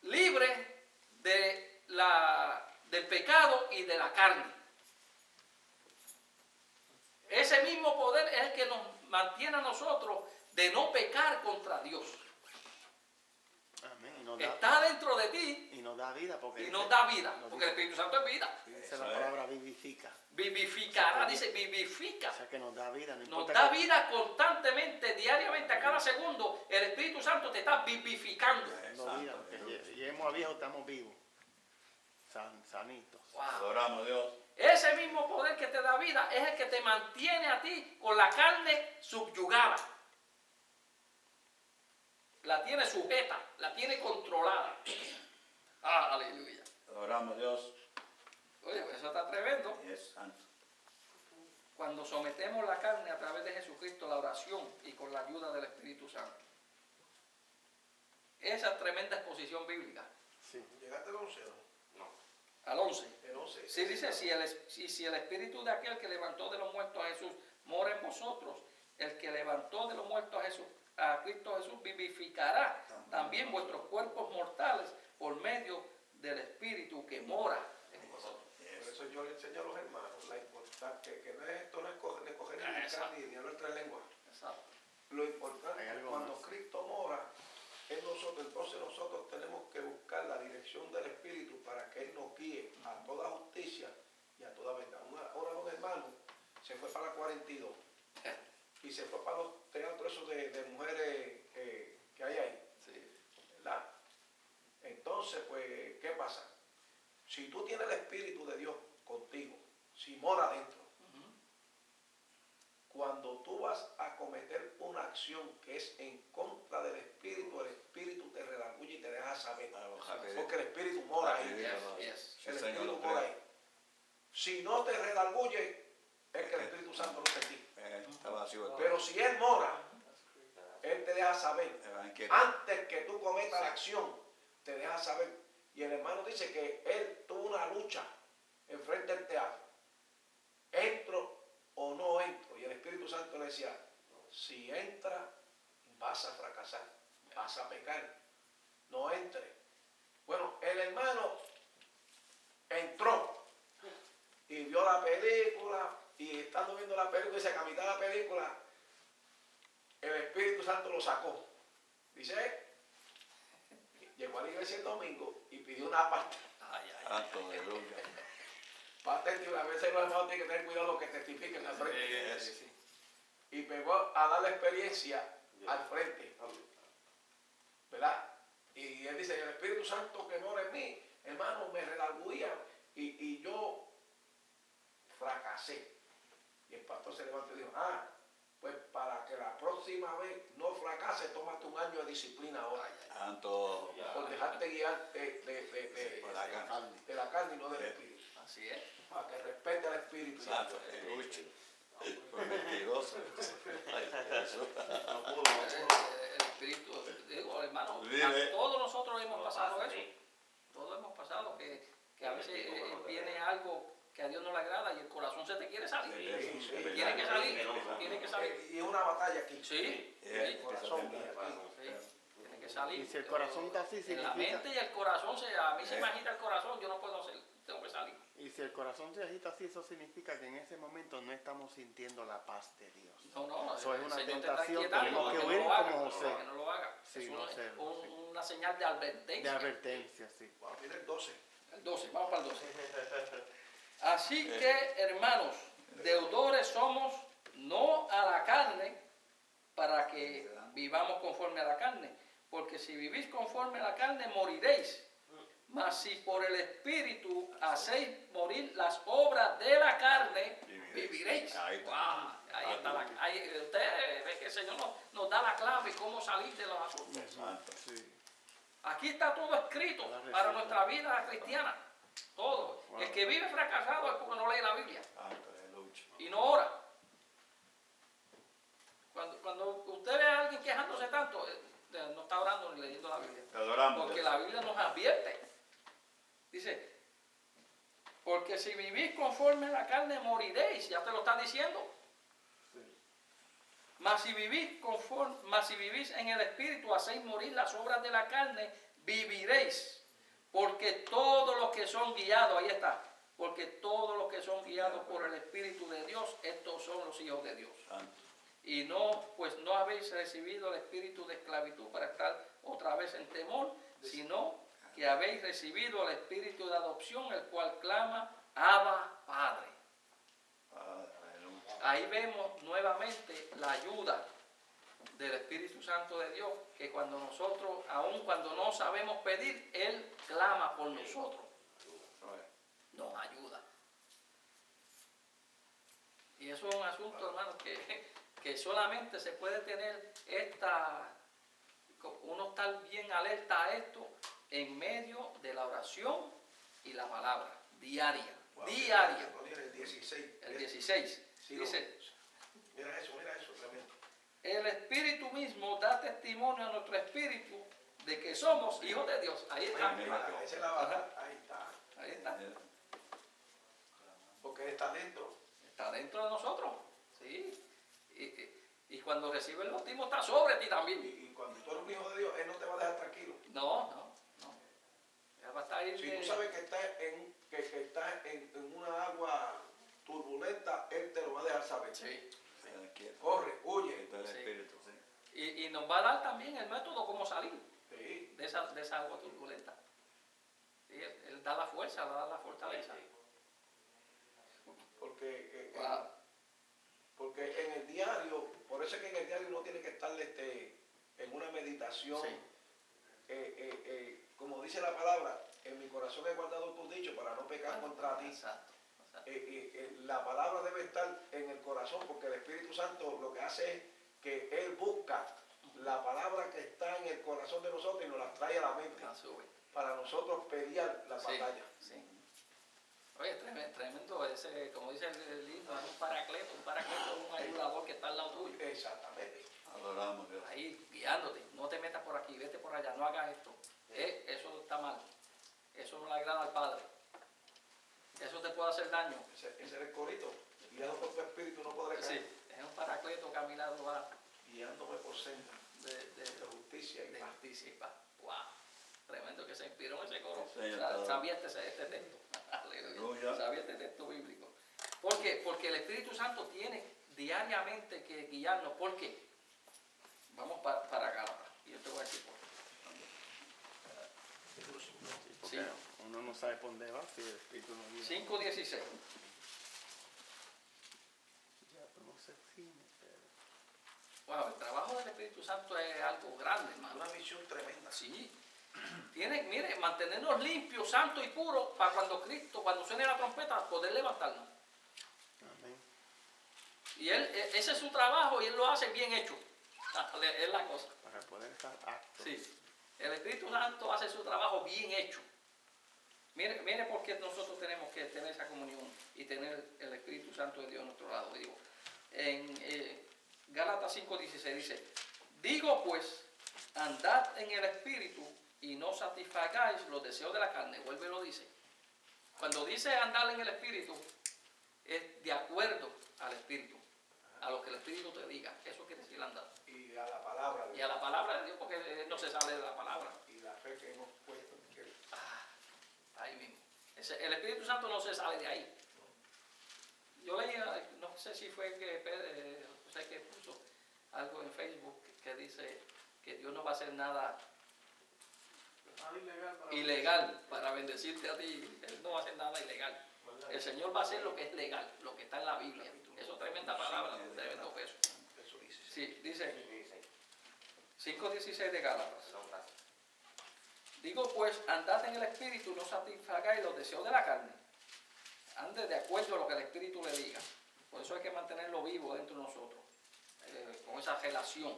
libre del pecado y de la carne. Ese mismo poder es el que nos mantiene a nosotros de no pecar contra Dios. Amén. Está dentro de ti y nos da vida. Porque nos da vida, porque el Espíritu Santo es vida. Dice la palabra vivifica. Vivificará, dice vivifica. O sea que nos da vida. No Nos da vida constantemente, diariamente, a cada segundo. El Espíritu Santo te está vivificando. Vida, porque lleguemos a viejo, estamos vivos. Sanitos. Wow. Adoramos a Dios. Ese mismo poder que te da vida es el que te mantiene a ti con la carne subyugada. La tiene sujeta, la tiene controlada. Ah, aleluya. Adoramos a Dios. Oye, pues eso está tremendo. Y es santo. Cuando sometemos la carne a través de Jesucristo, la oración y con la ayuda del Espíritu Santo. Esa tremenda exposición bíblica. Sí. ¿Llegaste a conocerlo? No. al 11. El 11. Sí, dice, si el espíritu de aquel que levantó de los muertos a Jesús mora en vosotros, el que levantó de los muertos a Jesús, a Cristo Jesús, vivificará también vuestros cuerpos mortales por medio del espíritu que mora en vosotros. Por eso yo le enseño a los hermanos la importancia, que no es esto, no es coger ni Exacto. ni hablar tres lenguas. Exacto. Lo importante Hay es que algo cuando más. Cristo mora en nosotros, entonces nosotros tenemos que buscar la dirección del Espíritu para que Él nos guíe a toda justicia y a toda verdad. Ahora un hermano se fue para la 42 y se fue para los teatros esos de mujeres que hay ahí, Sí. ¿verdad? Entonces, pues, ¿qué pasa? Si tú tienes el Espíritu de Dios contigo, si mora dentro, cuando tú vas a cometer una acción que es en contra del Espíritu, el Espíritu te redarguye y te deja saber. Porque el Espíritu mora ahí. Yes. El Espíritu mora ahí. Si no te redarguye, es que el Espíritu Santo no está en ti. Está vacío. Pero si Él mora, Él te deja saber. Antes que tú cometas la acción, te deja saber. Y el hermano dice que él tuvo una lucha enfrente del teatro. ¿Entro o no entro? Y el Espíritu Santo le decía, si entra, vas a fracasar, vas a pecar. No entre. Bueno, el hermano entró y vio la película, y estando viendo la película, dice que a mitad de la película, el Espíritu Santo lo sacó. Dice, llegó a la iglesia el domingo y pidió una parte. Santo, aleluya. Patente, a veces los hermanos tienen que tener cuidado lo que testifiquen al frente. Sí. Y pegó a dar la experiencia al frente. ¿Verdad? Y él dice, el Espíritu Santo que mora en mí, hermano, me redarguía y yo fracasé. Y el pastor se levantó y dijo, pues para que la próxima vez no fracase, tómate un año de disciplina ahora. Santo. Por dejarte guiar de la carne y no del Espíritu. Así es. Para que respete al Espíritu. Santo, aleluya. Por mentiroso. Ay, Jesús. El espíritu, digo, hermano, Dile. todos nosotros hemos pasado eso. Todos hemos pasado que a veces viene algo que a Dios no le agrada y el corazón se te quiere salir. Sí, sí. Tiene que salir, tiene que salir. Y es una batalla aquí. Sí, El corazón. sí, tiene que salir. Y si el corazón está así, En la significa... mente y el corazón, a mí se me agita el corazón, yo no puedo hacer, tengo que salir. Y si el corazón se agita así, eso significa que en ese momento no estamos sintiendo la paz de Dios. No, Eso es el una Señor te tentación, está inquietando tenemos que no huir lo haga, como José. que no lo haga. Sí, Es no sé, una señal de advertencia. De advertencia, sí. Bueno, tiene el 12. El 12, vamos para el 12. Así que, hermanos, deudores somos no a la carne para que vivamos conforme a la carne, porque si vivís conforme a la carne moriréis. Mas si por el Espíritu hacéis morir las obras de la carne, viviréis. Ahí está. Wow, ahí está usted ve que el Señor nos da la clave cómo salir de los asuntos. Santo. Sí. Aquí está todo escrito para nuestra vida cristiana. Todo. Wow. El que vive fracasado es porque no lee la Biblia Santo, aleluya. y no ora. Cuando usted ve a alguien quejándose tanto, no está orando ni leyendo la Biblia. Te adoramos. Porque la Biblia nos advierte. Dice, porque si vivís conforme a la carne moriréis, ya te lo está diciendo. Mas si vivís en el Espíritu, hacéis morir las obras de la carne, viviréis. Porque todos los que son guiados, ahí está, porque todos los que son guiados por el Espíritu de Dios, estos son los hijos de Dios. Santo. Y pues no habéis recibido el espíritu de esclavitud para estar otra vez en temor, sino que habéis recibido el espíritu de adopción, el cual clama, Abba, Padre. Aleluya. Ahí vemos nuevamente la ayuda del Espíritu Santo de Dios, que cuando nosotros, aun cuando no sabemos pedir, Él clama por nosotros, nos ayuda. Y eso es un asunto, hermano, que solamente se puede tener uno estar bien alerta a esto en medio de la oración y la palabra, diaria. Diaria. El 16. El 16. Sí, Dice, mira eso, tremendo. el Espíritu mismo da testimonio a nuestro espíritu de que somos hijos de Dios. Ahí está. Esa es la batalla. Ahí está. Ahí está. Porque Él está dentro. Está dentro de nosotros. Sí. Y cuando recibe el bautismo está sobre ti también. Y cuando tú eres un hijo de Dios, Él no te va a dejar tranquilo. No. Él va a estar ahí. Si tú sabes que estás en una agua turbulenta, Él te lo va a dejar saber. Sí. Corre, huye. Del Sí. Espíritu, sí. Y nos va a dar también el método cómo salir Sí. de esa agua turbulenta. Sí, él da la fuerza, da la fortaleza. Porque, Wow. porque en el diario, por eso es que en el diario uno tiene que estar en una meditación. Sí. Como dice la palabra, en mi corazón he guardado tus dichos para no pecar contra ti. Exacto. La palabra debe estar en el corazón porque el Espíritu Santo lo que hace es que Él busca la palabra que está en el corazón de nosotros y nos la trae a la mente La sube. para nosotros pelear la batalla. Sí. Oye, tremendo ese, como dice el libro, es un paracleto, un ayudador que está al lado tuyo. Exactamente. Adoramos a Dios. Ahí, guiándote. No te metas por aquí, vete por allá, no hagas esto. Eso está mal. Eso no le agrada al Padre. Eso te puede hacer daño. Ese es el corito. Guiado por tu espíritu no podré caer. Sí, es un paracleto que a mi lado va Guiándome por senda de de justicia y de paz. justicia y paz. Wow. Tremendo que se inspiró en ese coro. Sí, señor. Sabía este texto. Aleluya. Aleluya. Sabía este texto bíblico. ¿Por qué? Porque el Espíritu Santo tiene diariamente que guiarnos. ¿Por qué? Vamos para Gálatas. Y yo te voy a decir por qué. Porque Sí. uno no sabe por dónde va si el Espíritu no guía. 5:16. Ya, pero no sé si Wow, el trabajo del Espíritu Santo es algo grande, hermano. Una misión tremenda. Sí. Mire, mantenernos limpios, santos y puros para cuando suene la trompeta, poder levantarnos. Amén. Y ese es su trabajo y él lo hace bien hecho. Es la cosa. Para poder estar apto. Sí. El Espíritu Santo hace su trabajo bien hecho. Mire por qué nosotros tenemos que tener esa comunión y tener el Espíritu Santo de Dios a nuestro lado. Digo, en Gálatas 5:16 dice, digo pues, andad en el Espíritu y no satisfagáis los deseos de la carne. Vuelve y lo dice. Cuando dice andar en el Espíritu, es de acuerdo al Espíritu, a lo que el Espíritu te diga. Eso quiere decir andar. Y a la palabra de Y a la palabra de Dios, porque él no se sale de la palabra. y la fe que hemos puesto en Él. Ahí mismo. El Espíritu Santo no se sale de ahí. Yo leía, no sé si fue que José que puso algo en Facebook que dice que Dios no va a hacer nada ilegal para bendecirte a ti. Él no va a hacer nada ilegal. El Señor va a hacer lo que es legal, lo que está en la Biblia. Eso es tremenda palabra, tremendo peso. Eso dice. Sí, dice 5:16 de Gálatas. Digo pues, andad en el Espíritu, no satisfagáis los deseos de la carne. Ande de acuerdo a lo que el Espíritu le diga. Por eso hay que mantenerlo vivo dentro de nosotros, con esa relación.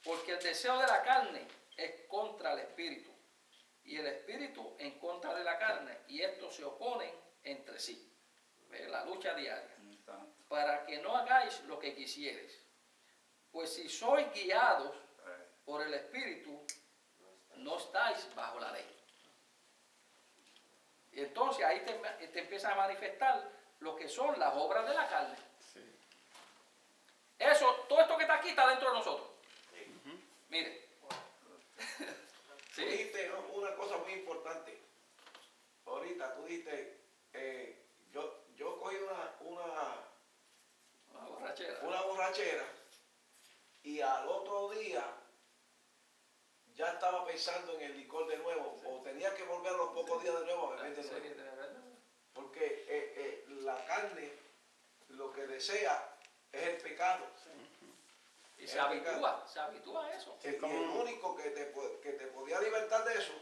Porque el deseo de la carne es contra el Espíritu, y el Espíritu en contra de la carne, y estos se oponen entre sí. ¿Ve? La lucha diaria. Ahí está. Para que no hagáis lo que quisieres. Pues si sois guiados por el Espíritu, no estáis bajo la ley. Y entonces ahí te empieza a manifestar lo que son las obras de la carne. Sí. Todo esto que está aquí está dentro de nosotros. Mire. Tú Sí, dijiste una cosa muy importante. Ahorita tú dijiste, yo cogí una borrachera. una borrachera y al otro día ya estaba pensando en el licor de nuevo o tenía que volver a los pocos días de nuevo a beber de Sí, nuevo. de verdad. Porque la carne lo que desea es el pecado. Y se habitúa a eso. Y el único que te podía libertar de eso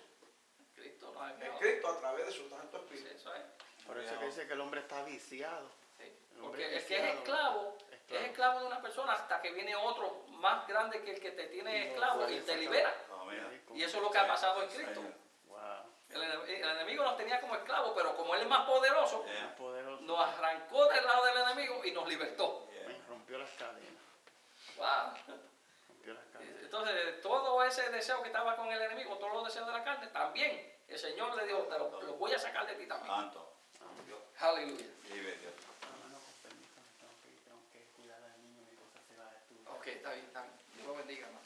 Cristo no es es Cristo a través de su Santo Sí, Espíritu. eso es. Por eso que dice que el hombre está viciado. Sí. El hombre Porque el que es viciado, esclavo de una persona hasta que viene otro más grande que el que te tiene Y no esclavo puede y te sacar. libera. Amén. Y eso es lo que ha pasado en Cristo. Wow. El enemigo nos tenía como esclavos, pero como él es más poderoso, Yeah. Poderoso. nos arrancó del lado del enemigo y nos libertó. Yeah. Rompió las cadenas. Wow. Rompió las cadenas. Entonces, todo ese deseo que estaba con el enemigo, todos los deseos de la carne, también el Señor le dijo, te lo voy a sacar de ti también. Santo. Aleluya. Vive Dios. Hermano, con permiso, me tengo que cuidar al niño, mi esposa se va a estudiar. Ok, está bien, está bien. Dios lo bendiga, hermano.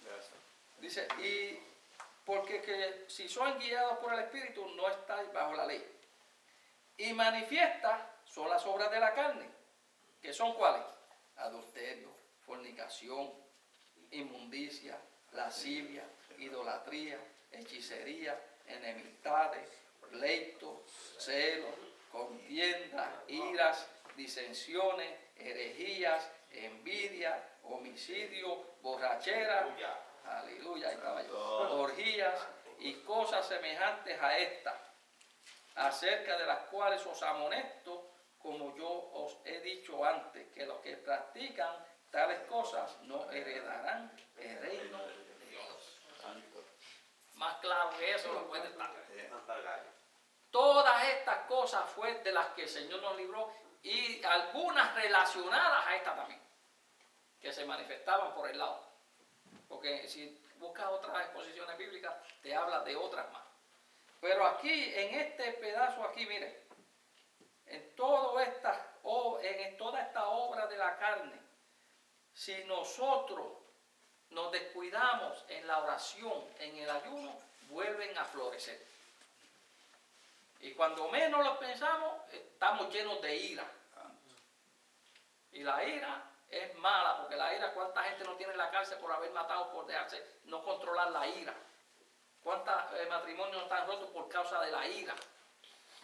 Gracias. Dice, y porque que si son guiados por el Espíritu, no estáis bajo la ley. Y manifiestas son las obras de la carne, que son cuáles: adulterio, fornicación, inmundicia, lascivia, idolatría, hechicería, enemistades, pleitos, celos, contiendas, iras, disensiones, herejías, envidia, homicidio, borrachera, aleluya, ahí estaba yo, orgías y cosas semejantes a estas, acerca de las cuales os amonesto, como yo os he dicho antes, que los que practican tales cosas no heredarán el reino de Dios. Santo. Más claro que eso no puede estar. Sí. Todas estas cosas fue de las que el Señor nos libró, y algunas relacionadas a esta también, que se manifestaban por el lado. Porque si buscas otras exposiciones bíblicas, te habla de otras más. Pero aquí, en este pedazo aquí, miren, en toda esta obra de la carne, si nosotros nos descuidamos en la oración, en el ayuno, vuelven a florecer. Y cuando menos lo pensamos, estamos llenos de ira. Y la ira es mala, porque la ira, ¿cuánta gente no tiene en la cárcel por haber matado, por dejarse no controlar la ira? ¿Cuántos matrimonios no están rotos por causa de la ira?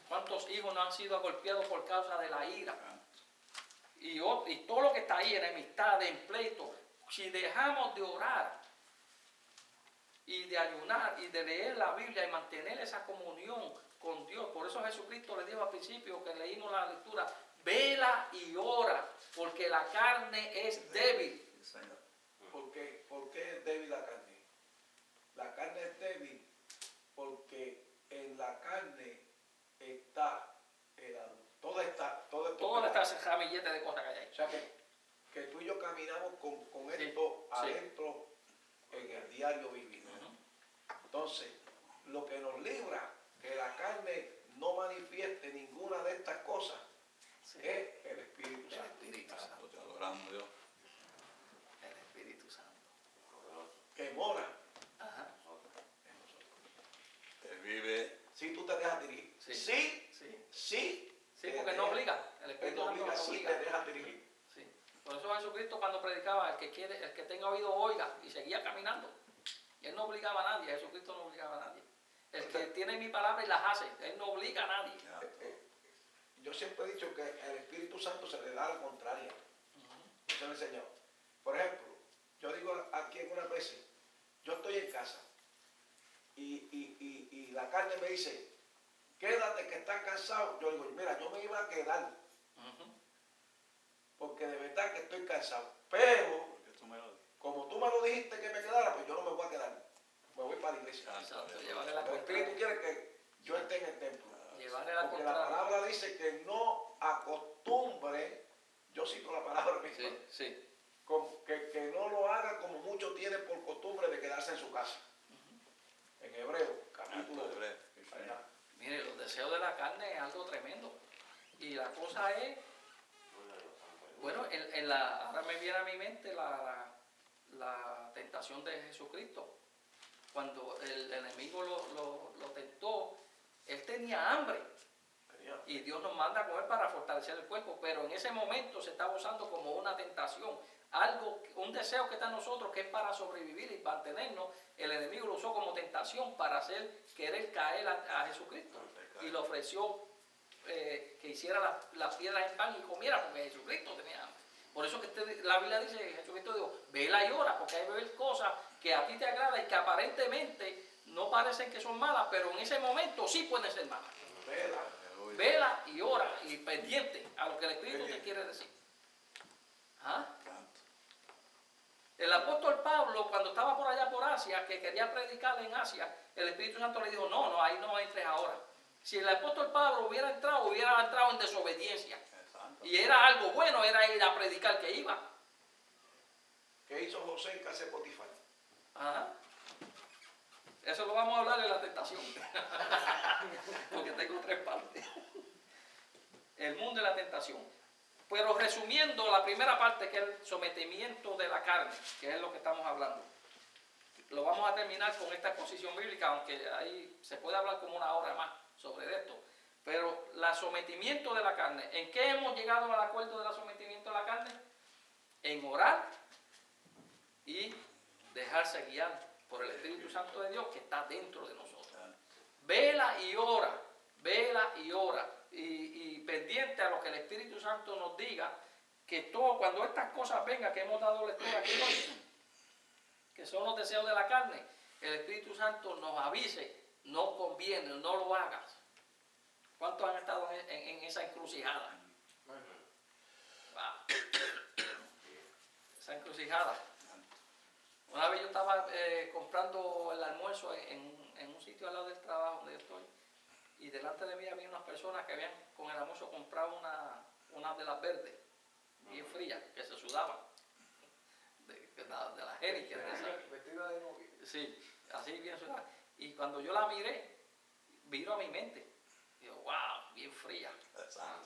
¿Cuántos hijos no han sido golpeados por causa de la ira? Y todo lo que está ahí, enemistad, en pleito, si dejamos de orar y de ayunar y de leer la Biblia y mantener esa comunión con Dios, por eso Jesucristo le dijo al principio que leímos la lectura, vela y ora, porque la carne es débil. Sí, Señor. ¿Por qué es débil la carne? La carne es débil porque en la carne está todo ese ramillete de cosas que hay ahí. O sea que tú y yo caminamos con Sí, esto sí. adentro en el diario vivir. Entonces, lo que nos libra que la carne no manifieste ninguna de estas cosas Sí. es el Espíritu El Santo, Espíritu Santo. Te adoramos, Dios. El Espíritu Santo. que mora Ajá. en nosotros. Te vive. Si tú te dejas dirigir. Sí. Sí. Sí, porque no obliga. El Él Espíritu no Santo obliga, no sí obliga. te dejas dirigir. Sí. Por eso Jesucristo cuando predicaba, el que tenga oído oiga, y seguía caminando. Y él no obligaba a nadie, Jesucristo no obligaba a nadie. El que tiene mi palabra y las hace, él no obliga a nadie. Yo siempre he dicho que el Espíritu Santo se le da a la contraria. Eso le enseñó. Por ejemplo, yo digo aquí algunas veces, yo estoy en casa y la carne me dice, quédate que estás cansado. Yo digo, mira, yo me iba a quedar porque de verdad que estoy cansado. Pero, Porque tú me lo dices. como tú me lo dijiste que me quedara, pues yo no me voy a quedar. Me voy para la iglesia. Exacto, llevarle la El Espíritu contraria. quiere que yo esté en el templo. Llevarle la Porque la contraria. palabra dice que no acostumbre, yo cito la palabra misma, Sí. que no lo haga como muchos tienen por costumbre de quedarse en su casa. En Hebreo, capítulo Santo, Hebreo. allá. Mire, los deseos de la carne es algo tremendo. Y la cosa es, bueno, ahora me viene a mi mente la tentación de Jesucristo. Cuando el enemigo lo tentó, él tenía hambre. Y Dios nos manda a comer para fortalecer el cuerpo, pero en ese momento se estaba usando como una tentación, un deseo que está en nosotros, que es para sobrevivir y mantenernos. El enemigo lo usó como tentación para hacer querer caer a Jesucristo, y le ofreció que hiciera las piedras en pan y comiera, porque Jesucristo tenía hambre. Por eso que la Biblia dice que Jesucristo dijo, vela y ora, porque hay que ver cosas que a ti te agradan y que aparentemente no parecen que son malas, pero en ese momento sí pueden ser malas. Vela y ora y pendiente a lo que el Espíritu te quiere decir. ¿Ah? El apóstol Pablo, cuando estaba por allá por Asia, que quería predicar en Asia, el Espíritu Santo le dijo, no, ahí no entres ahora. Si el apóstol Pablo hubiera entrado en desobediencia. Y era algo bueno, era ir a predicar que iba. ¿Qué hizo José en casa de Potifar? Ajá. Eso lo vamos a hablar en la tentación. Porque tengo 3 partes. El mundo y la tentación. Pero resumiendo la primera parte, que es el sometimiento de la carne, que es lo que estamos hablando. Lo vamos a terminar con esta exposición bíblica, aunque ahí se puede hablar como 1 hora más sobre esto. Pero el sometimiento de la carne. ¿En qué hemos llegado al acuerdo del sometimiento de la carne? En orar y dejarse guiar por el Espíritu Santo de Dios que está dentro de nosotros. Vela y ora, vela y ora. Y pendiente a lo que el Espíritu Santo nos diga, que todo, cuando estas cosas vengan, que hemos dado lectura aquí hoy, que son los deseos de la carne, el Espíritu Santo nos avise, no conviene, no lo hagas. ¿Cuántos han estado en esa encrucijada? Wow. Esa encrucijada. Una vez yo estaba comprando el almuerzo en un sitio al lado del trabajo donde yo estoy, y delante de mí había unas personas que habían con el almuerzo comprado una de las verdes, bien frías, que se sudaban, de la Heineken. Vestida de novia. Sí, así bien sudada. Y cuando yo la miré, vino a mi mente. Digo, wow, bien fría.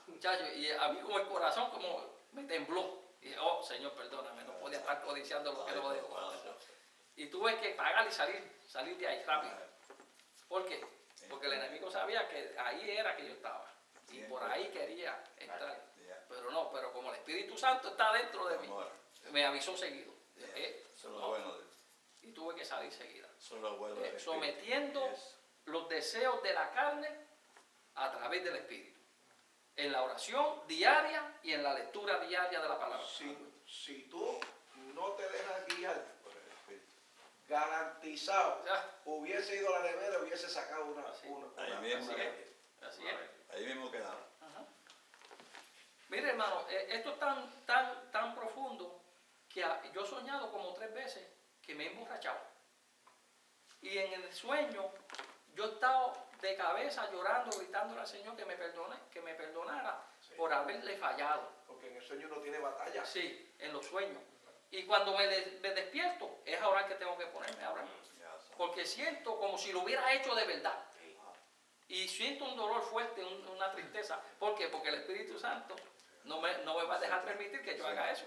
Muchacho, y a mí como el corazón como me tembló. Y dije, oh, Señor, perdóname, no podía estar codiciando lo que no debo. Y tuve que pagar y salir de ahí rápido. ¿Por qué? Porque el enemigo sabía que ahí era que yo estaba. Y por ahí quería estar. Pero no, pero como el Espíritu Santo está dentro de mí, me avisó seguido. No. Y tuve que salir seguida. Sometiendo los deseos de la carne a través del Espíritu. En la oración diaria y en la lectura diaria de la palabra. Si tú no te dejas guiar por el Espíritu, garantizado, hubiese ido a la nevera, hubiese sacado una Ahí mismo, Así es. ahí mismo quedaba. Mire, hermano, esto es tan profundo que yo he soñado como 3 veces que me he emborrachado. Y en el sueño yo he estado de cabeza llorando, gritándole al Señor que me perdonara por haberle fallado. Porque en el sueño no tiene batalla. Sí, en los sueños. Y cuando me despierto, es a orar que tengo que ponerme a orar. Porque siento como si lo hubiera hecho de verdad. Y siento un dolor fuerte, una tristeza. ¿Por qué? Porque el Espíritu Santo no me va a dejar permitir que yo haga eso.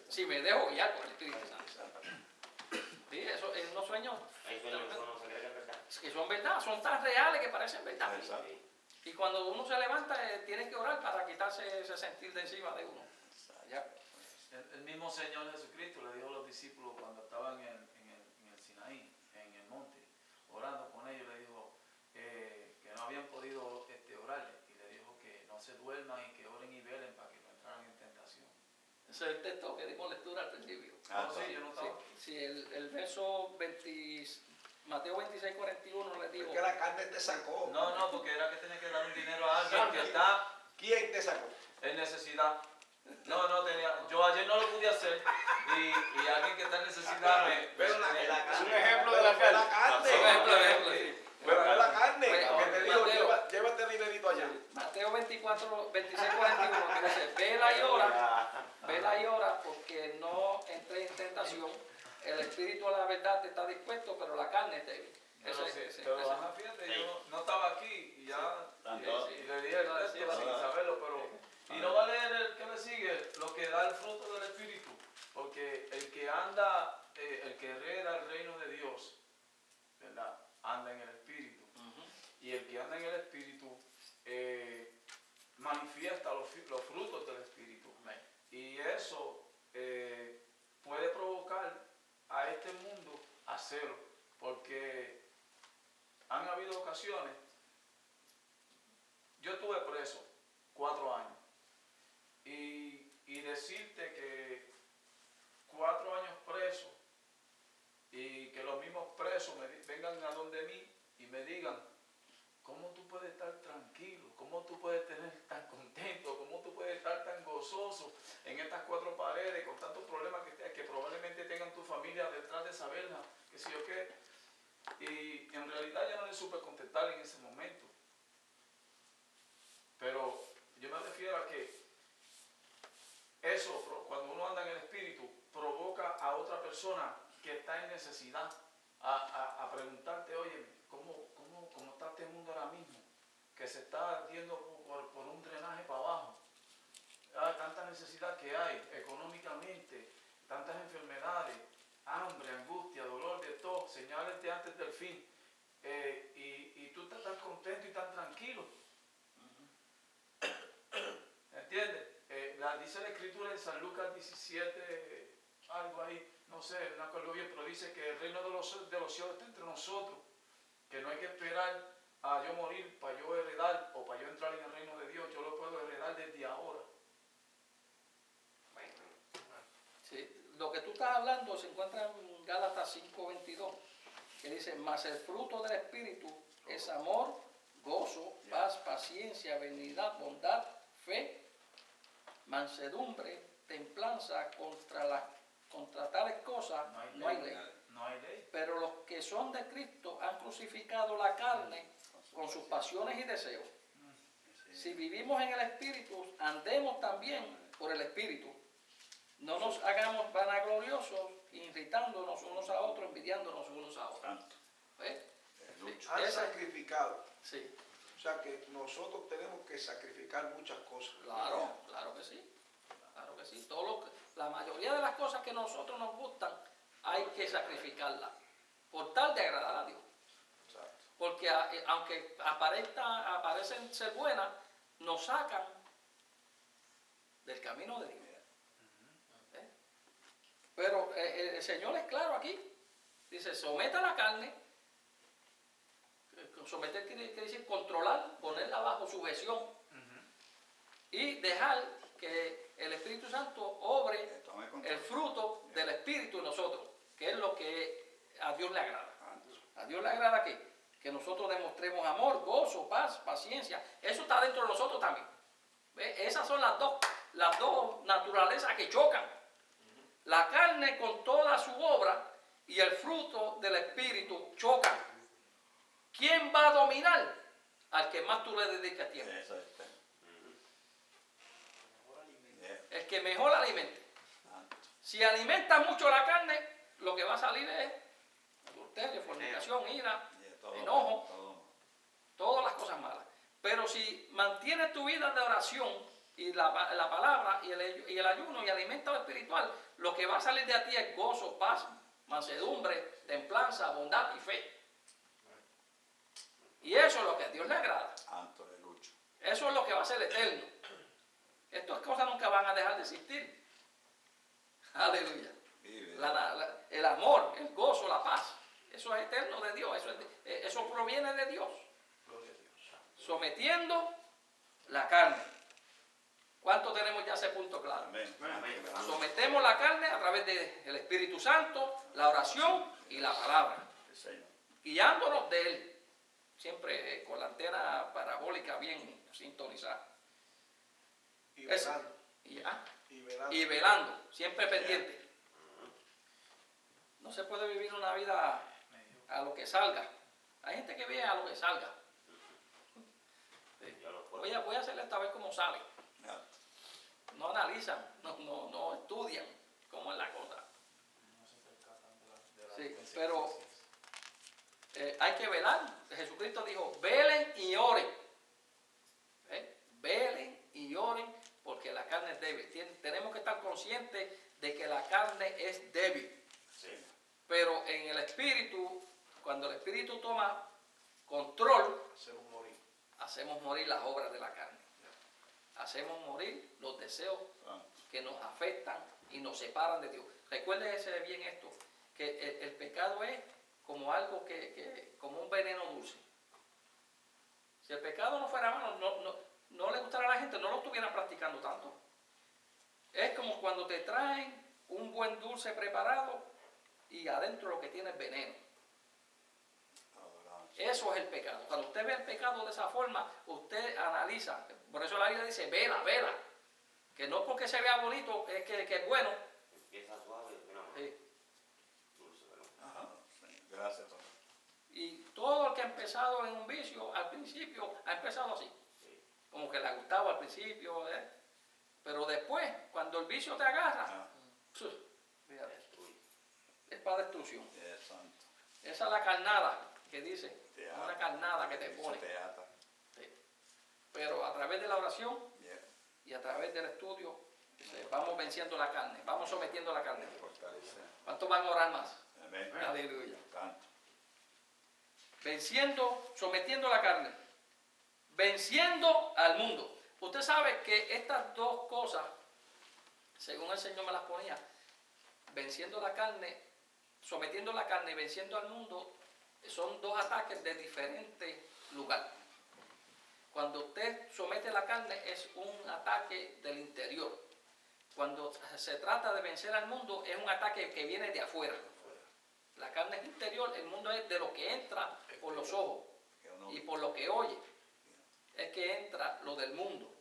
Si me dejo guiar por el Espíritu Santo. Sí, eso en unos sueños que son verdad, son tan reales que parecen verdad. Y cuando uno se levanta, tiene que orar para quitarse ese sentir de encima de uno. ¿Ya? El mismo Señor Jesucristo le dijo a los discípulos cuando estaban en el Sinaí, en el monte, orando con ellos, le dijo que no habían podido orarle, y le dijo que no se duerman y que oren y velen para que no entraran en tentación. Ese es el texto que dimos lectura al principio. Sí, yo no estaba. Sí, el verso Mateo 26, 41 le dijo. Porque la carne te sacó. No, porque era que tenía que dar un dinero a alguien que está ¿Quién te sacó? en necesidad. No tenía. Yo ayer no lo pude hacer y alguien que está en necesidad Pero Es un ejemplo de la fue la carne. carne. Sí. Pero fue la carne. Pues, Que te dijo, Mateo. llévate dinerito allá. Mateo 24, 26, 41 que dice, vela y ora porque no entré en tentación. El espíritu a la verdad te está dispuesto, pero la carne es débil. Pero ajá, fíjate, yo no estaba aquí y ya y le dije el texto sin saberlo, pero y no va a leer el que le sigue, lo que da el fruto del Espíritu, porque el que anda, el que hereda el reino de Dios, ¿verdad? Anda en el Espíritu. Y el que anda en el Espíritu manifiesta los frutos del Espíritu. Y eso puede provocar a este mundo a hacerlo, porque han habido ocasiones. Yo estuve preso 4 años y decirte que 4 años preso y que los mismos presos vengan a donde mí y me digan cómo tú puedes estar tranquilo, cómo tú puedes tener tan contento, cómo tú puedes estar tan gozoso en estas 4 paredes con tantos problemas que probablemente tengan tu familia detrás de esa verja, que sé yo qué. Y en realidad yo no le supe contestar en ese momento. Pero yo me refiero a que eso, cuando uno anda en el Espíritu, provoca a otra persona que está en necesidad a preguntarte, oye, ¿cómo está este mundo ahora mismo? Que se está yendo por un drenaje para abajo. Tanta necesidad que hay económicamente, tantas enfermedades, hambre, angustia, dolor, de todo, señales de antes del fin. Y tú estás tan contento y tan tranquilo. ¿Entiendes? Dice la escritura en San Lucas 17, algo ahí, no sé, no acuerdo bien, pero dice que el reino de los cielos está entre nosotros, que no hay que esperar a yo morir para yo heredar o para yo entrar en el reino de Dios, yo lo puedo heredar desde ahora. Sí, lo que tú estás hablando se encuentra en Gálatas 5:22, que dice, mas el fruto del Espíritu es amor, gozo, paz, paciencia, benignidad, bondad, fe, mansedumbre, templanza. Contra tales cosas no hay ley. No hay ley. Pero los que son de Cristo han crucificado la carne con sus pasiones y deseos. Si vivimos en el Espíritu, andemos también por el Espíritu. No nos hagamos vanagloriosos, irritándonos unos a otros, envidiándonos unos a otros. ¿Ves? Han sacrificado. Sí, O sea que nosotros tenemos que sacrificar muchas cosas. claro, claro que sí. Claro que sí. La mayoría de las cosas que a nosotros nos gustan hay que sacrificarlas por tal de agradar a Dios. Exacto. Porque aunque aparecen ser buenas, nos sacan del camino de Dios. ¿Eh? Pero el Señor es claro aquí. Dice, someta la carne. Someter quiere decir controlar, ponerla bajo sujeción. Y dejar que el Espíritu Santo obre el fruto del Espíritu en nosotros, que es lo que a Dios le agrada. A Dios le agrada que nosotros demostremos amor, gozo, paz, paciencia. Eso está dentro de nosotros también. ¿Ves? Esas son las dos naturalezas que chocan. La carne con toda su obra y el fruto del Espíritu chocan. ¿Quién va a dominar? Al que más tú le dedicas tiempo. El que mejor alimente. Si alimenta mucho la carne, lo que va a salir es adulterio, fornicación, ira, enojo, todas las cosas malas. Pero si mantienes tu vida de oración y la palabra y el ayuno y alimento espiritual, lo que va a salir de ti es gozo, paz, mansedumbre, templanza, bondad y fe. Y eso es lo que a Dios le agrada. Eso es lo que va a ser eterno. Estas cosas nunca van a dejar de existir. Aleluya. El amor, el gozo, la paz. Eso es eterno de Dios. Eso proviene de Dios. Sometiendo la carne. ¿Cuánto tenemos ya ese punto claro? Sometemos la carne a través del Espíritu Santo, la oración y la palabra. Guiándonos de Él. Siempre con la antena parabólica bien sintonizada. Y velando. Y velando, siempre pendiente. No se puede vivir una vida a lo que salga. Hay gente que vive a lo que salga. Sí. Voy a hacerle esta vez cómo sale. No analizan, no estudian cómo es la cosa. Sí, pero hay que velar. Jesucristo dijo, velen y oren. Velen y oren porque la carne es débil. Tenemos que estar conscientes de que la carne es débil. Pero en el Espíritu, cuando el Espíritu toma control, hacemos morir las obras de la carne. Hacemos morir los deseos que nos afectan y nos separan de Dios. Recuérdese bien esto, que el pecado es como algo como un veneno dulce. Si el pecado no fuera malo, no le gustara a la gente, no lo estuvieran practicando tanto. Es como cuando te traen un buen dulce preparado y adentro lo que tiene es veneno. Eso es el pecado. Cuando usted ve el pecado de esa forma, usted analiza. Por eso la Biblia dice, vela. Que no porque se vea bonito es que es bueno. Empieza suave, Sí. dulce, Gracias, papá. Y todo el que ha empezado en un vicio, al principio, ha empezado así. Como que le gustaba al principio, pero después, cuando el vicio te agarra, fíjate, es para destrucción. Esa es la carnada que dice. Te Una ata. carnada que te Eso pone. te ata. Sí. Pero a través de la oración Yeah. y a través del estudio vamos venciendo la carne, vamos sometiendo la carne. Fortalece. ¿Cuántos van a orar más? Amén. Aleluya. Tanto. Venciendo, sometiendo la carne, venciendo al mundo. Usted sabe que estas dos cosas, según el Señor me las ponía, venciendo la carne, sometiendo la carne y venciendo al mundo, son dos ataques de diferente lugar. Cuando usted somete la carne es un ataque del interior. Cuando se trata de vencer al mundo es un ataque que viene de afuera. La carne es interior, el mundo es de lo que entra por los ojos Que uno- y por lo que oye. Es que entra lo del mundo.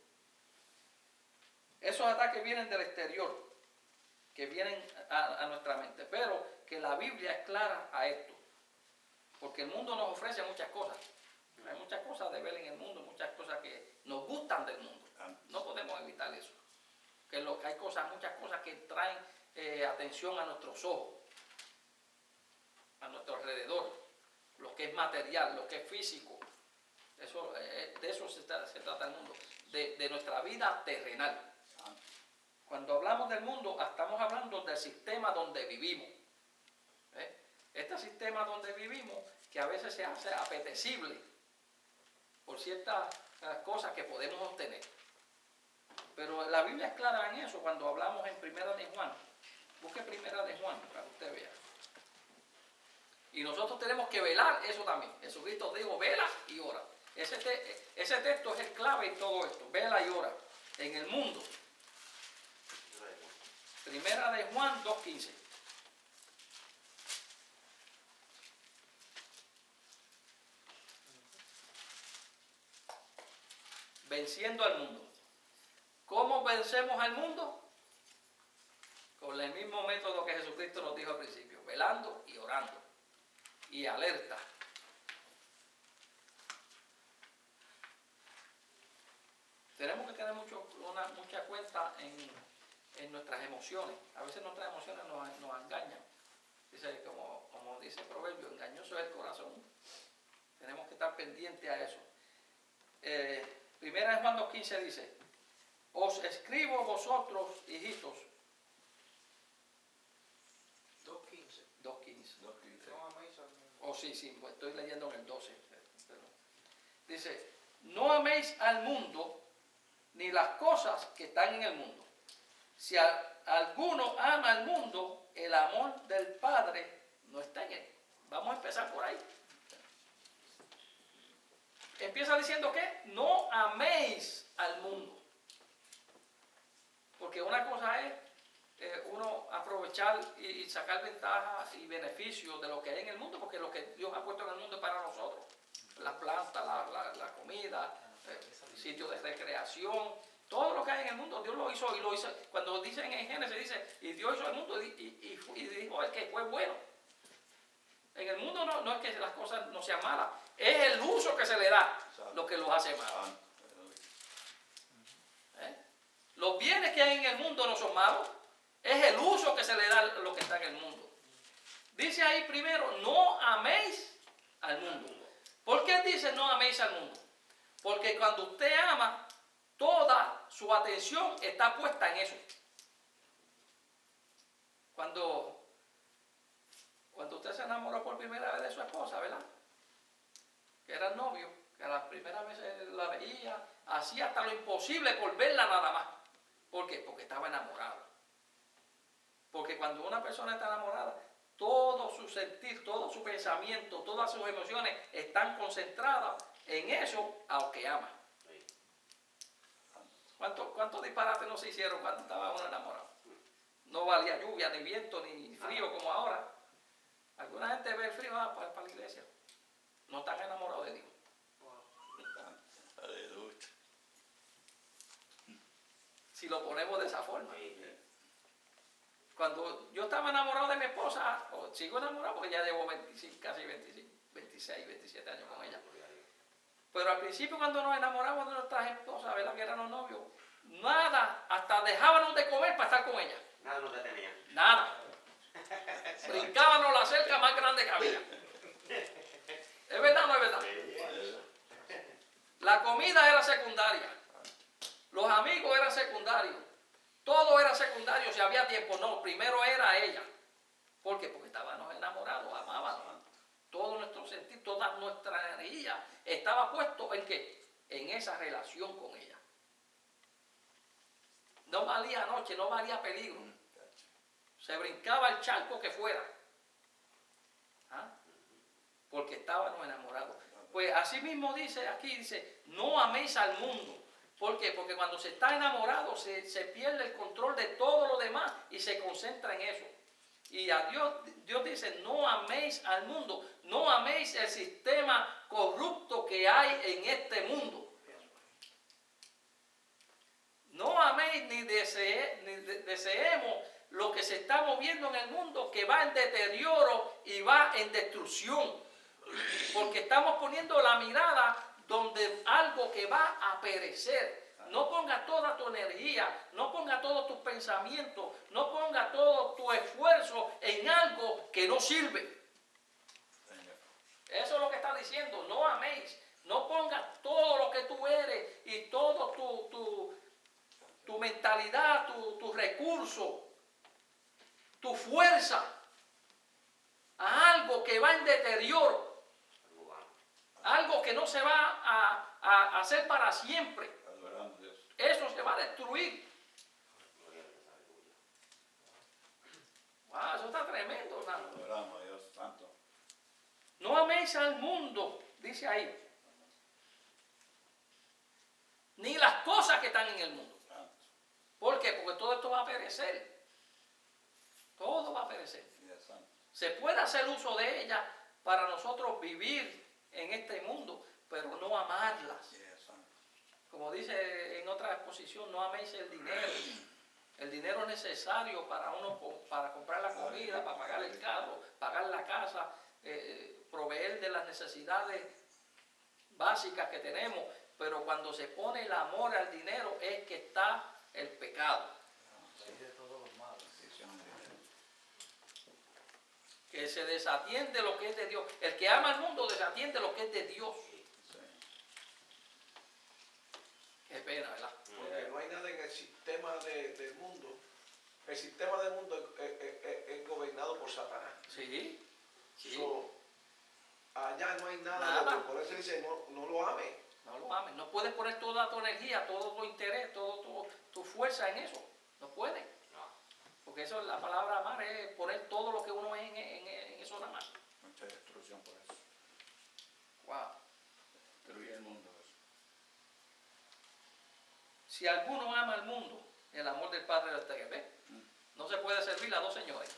Esos ataques vienen del exterior, que vienen a nuestra mente. Pero que la Biblia es clara a esto. Porque el mundo nos ofrece muchas cosas. Hay muchas cosas de ver en el mundo, muchas cosas que nos gustan del mundo. No podemos evitar eso. Que hay cosas, muchas cosas que traen atención a nuestros ojos, a nuestro alrededor, lo que es material, lo que es físico. Eso, de eso se trata el mundo, de nuestra vida terrenal. Cuando hablamos del mundo, estamos hablando del sistema donde vivimos. Este sistema donde vivimos, que a veces se hace apetecible por ciertas cosas que podemos obtener. Pero la Biblia es clara en eso cuando hablamos en Primera de Juan. Busque Primera de Juan para que usted vea. Y nosotros tenemos que velar eso también. Jesucristo dijo, vela y ora. Ese texto es el clave en todo esto. Vela y ora. En el mundo. Primera de Juan 2:15. Venciendo al mundo. ¿Cómo vencemos al mundo? Con el mismo método que Jesucristo nos dijo al principio, velando y orando y alerta. Tenemos que tener mucha cuenta en nuestras emociones. A veces nuestras emociones nos engañan. Dice, como dice el proverbio, engañoso es el corazón. Tenemos que estar pendientes a eso. Primera de Juan 2:15 dice, os escribo vosotros, hijitos. 2:15. 2:15. Dos quince. No améis al mundo. Oh, sí, pues estoy leyendo en el 12. Pero dice, no améis al mundo ni las cosas que están en el mundo. Si alguno ama al mundo, el amor del Padre no está en él. Vamos a empezar por ahí. Empieza diciendo que no améis al mundo. Porque una cosa es uno aprovechar y sacar ventaja y beneficio de lo que hay en el mundo, porque lo que Dios ha puesto en el mundo es para nosotros. Las plantas, la comida, sitios de recreación, todo lo que hay en el mundo, Dios lo hizo y lo hizo. Cuando dicen en Génesis, dice, y Dios hizo el mundo y dijo que fue bueno. En el mundo no es que las cosas no sean malas, es el uso que se le da lo que los hace malos. Los bienes que hay en el mundo no son malos, es el uso que se le da a lo que está en el mundo. Dice ahí primero, no améis al mundo. ¿Por qué dice no améis al mundo? Porque cuando usted ama, toda su atención está puesta en eso. Cuando usted se enamoró por primera vez de su esposa, ¿verdad? Que era el novio, que a la primera vez la veía, hacía hasta lo imposible por verla nada más. ¿Por qué? Porque estaba enamorado. Porque cuando una persona está enamorada, todo su sentir, todo su pensamiento, todas sus emociones están concentradas en eso a lo que ama. ¿Cuántos disparates no se hicieron cuando estaba uno enamorado? No valía lluvia, ni viento, ni frío como ahora. Alguna gente ve el frío para la iglesia. No están enamorados de Dios. Aleluya. Si lo ponemos de esa forma. Cuando yo estaba enamorado de mi esposa, o sigo enamorado porque ya llevo 26, 27 años con ella. Pero al principio cuando nos enamoramos de nuestras esposas, ¿verdad? Que eran los novios, nada, hasta dejábamos de comer para estar con ella. Nada nos detenía. Nada. Brincábamos la cerca más grande que había. comida era secundaria. Los amigos eran secundarios. Todo era secundario si había tiempo. No, primero era ella. ¿Por qué? Porque estábamos enamorados, amábamos. Todo nuestro sentir, toda nuestra energía estaba puesto en ¿qué? En esa relación con ella. No valía noche, no valía peligro. Se brincaba el charco que fuera. ¿Ah? Porque estábamos enamorados. Pues así mismo dice aquí, dice, no améis al mundo. ¿Por qué? Porque cuando se está enamorado se pierde el control de todo lo demás y se concentra en eso. Y a Dios dice, no améis al mundo, no améis el sistema corrupto que hay en este mundo. No améis ni deseemos lo que se está moviendo en el mundo, que va en deterioro y va en destrucción. Porque estamos poniendo la mirada donde algo que va a perecer. No ponga toda tu energía, no ponga todos tus pensamientos, no ponga todo tu esfuerzo en algo que no sirve. Eso es lo que está diciendo, no améis, no pongas todo lo que tú eres y todo tu mentalidad, tu recurso, tu fuerza a algo que va en deterioro, algo que no se va a hacer para siempre. Eso se va a destruir. Wow, eso está tremendo, hermano. No améis al mundo, dice ahí, ni las cosas que están en el mundo. ¿Por qué? Porque todo esto va a perecer. Todo va a perecer. Se puede hacer uso de ella para nosotros vivir en este mundo, pero no amarlas. Como dice en otra exposición, no améis el dinero. El dinero es necesario para uno, para comprar la comida, para pagar el carro, pagar la casa, proveer de las necesidades básicas que tenemos. Pero cuando se pone el amor al dinero es que está el pecado. Que se desatiende lo que es de Dios. El que ama al mundo desatiende lo que es de Dios. Qué pena, ¿verdad? Porque no hay nada en el sistema del mundo. El sistema del mundo es gobernado por Satanás. Sí. Sí. So, allá no hay nada. Nada. Por eso dice, no lo ames. No lo ames. No puedes poner toda tu energía, todo tu interés, toda tu fuerza en eso. No puedes. Porque eso, la palabra amar es poner todo lo que uno es en eso nada más. Mucha destrucción por eso. Wow. Destruye el mundo eso. Si alguno ama al mundo, el amor del Padre lo está en él. No se puede servir a dos señores.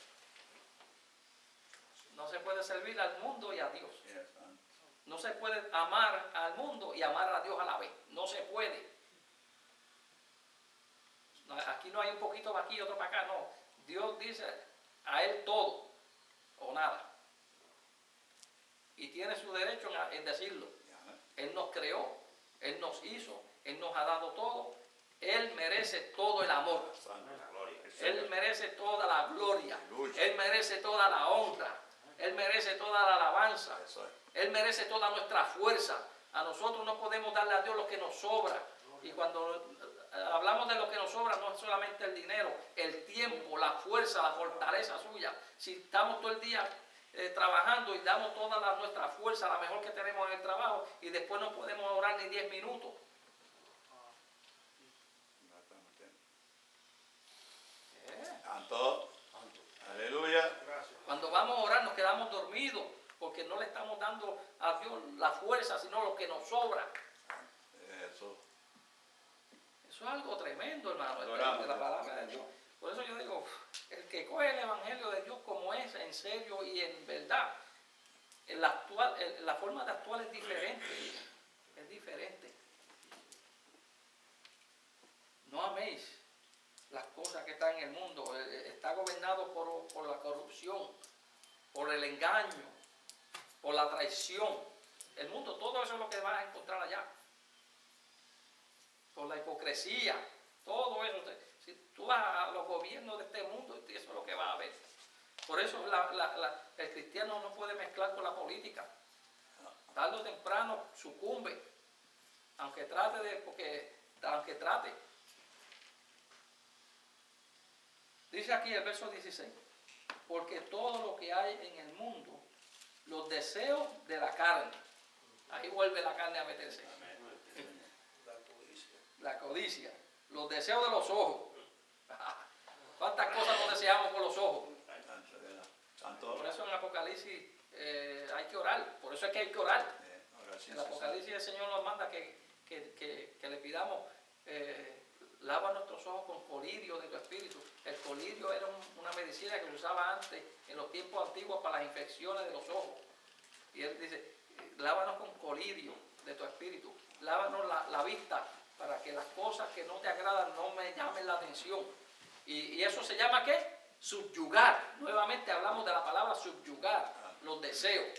No se puede servir al mundo y a Dios. No se puede amar al mundo y amar a Dios a la vez. No se puede. Aquí no hay un poquito para aquí y otro para acá, no. Dios dice a Él todo o nada. Y tiene su derecho en decirlo. Él nos creó, Él nos hizo, Él nos ha dado todo. Él merece todo el amor. Él merece toda la gloria. Él merece toda la honra. Él merece toda la alabanza. Él merece toda nuestra fuerza. A nosotros no podemos darle a Dios lo que nos sobra. Y cuando hablamos de lo que nos sobra, no es solamente el dinero, el tiempo, la fuerza, la fortaleza suya. Si estamos todo el día trabajando y damos toda nuestra fuerza, la mejor que tenemos en el trabajo, y después no podemos orar ni 10 minutos. Santo. Aleluya. Cuando vamos a orar nos quedamos dormidos porque no le estamos dando a Dios la fuerza, sino lo que nos sobra. Eso. Eso es algo tremendo, hermano, Adoramos. de la palabra de Dios. Por eso yo digo, el que coge el Evangelio de Dios como es, en serio y en verdad, la forma de actuar es diferente. Es diferente. No améis las cosas que están en el mundo. Está gobernado por la corrupción, por el engaño, por la traición. El mundo, todo eso es lo que vas a encontrar allá. Por la hipocresía, todo eso. Si tú vas a los gobiernos de este mundo, eso es lo que vas a ver. Por eso el cristiano no puede mezclar con la política. Tarde o temprano sucumbe Aunque trate de, aunque trate. Dice aquí el verso 16, porque todo lo que hay en el mundo, los deseos de la carne, ahí vuelve la carne a meterse, la codicia, los deseos de los ojos. ¿Cuántas cosas no deseamos con los ojos? Por eso en Apocalipsis hay que orar, por eso es que hay que orar. En el Apocalipsis el Señor nos manda que le pidamos, lava nuestros ojos con colirio de tu espíritu. El colirio era una medicina que se usaba antes, en los tiempos antiguos, para las infecciones de los ojos. Y Él dice, lávanos con colirio de tu espíritu, lávanos la vista, para que las cosas que no te agradan no me llamen la atención. Y eso se llama ¿qué? Subyugar. Nuevamente hablamos de la palabra subyugar, los deseos.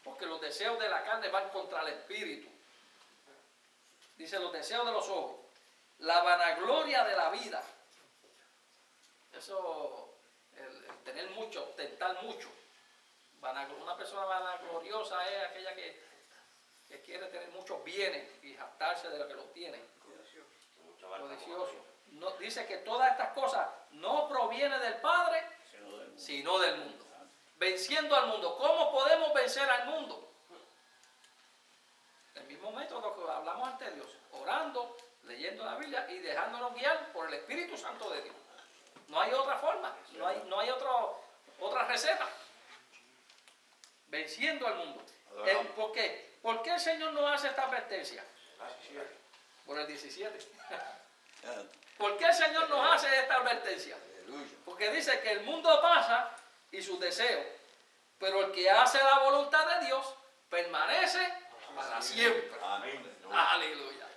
Porque los deseos de la carne van contra el espíritu. Dice los deseos de los ojos, la vanagloria de la vida. Eso, el tener mucho, ostentar mucho. Una persona vanagloriosa es aquella que quiere tener muchos bienes y jactarse de lo que los tiene. Codicioso. No, dice que todas estas cosas no provienen del Padre, sino del mundo. Venciendo al mundo. ¿Cómo podemos vencer al mundo? El mismo método que hablamos ante Dios, orando, leyendo la Biblia y dejándonos guiar por el Espíritu Santo de Dios. No hay otra forma, no hay otra receta. Venciendo al mundo. ¿Por qué? ¿Por qué el Señor nos hace esta advertencia? Por el 17. ¿Por qué el Señor nos hace esta advertencia? Porque dice que el mundo pasa y sus deseos, pero el que hace la voluntad de Dios permanece para siempre. Aleluya.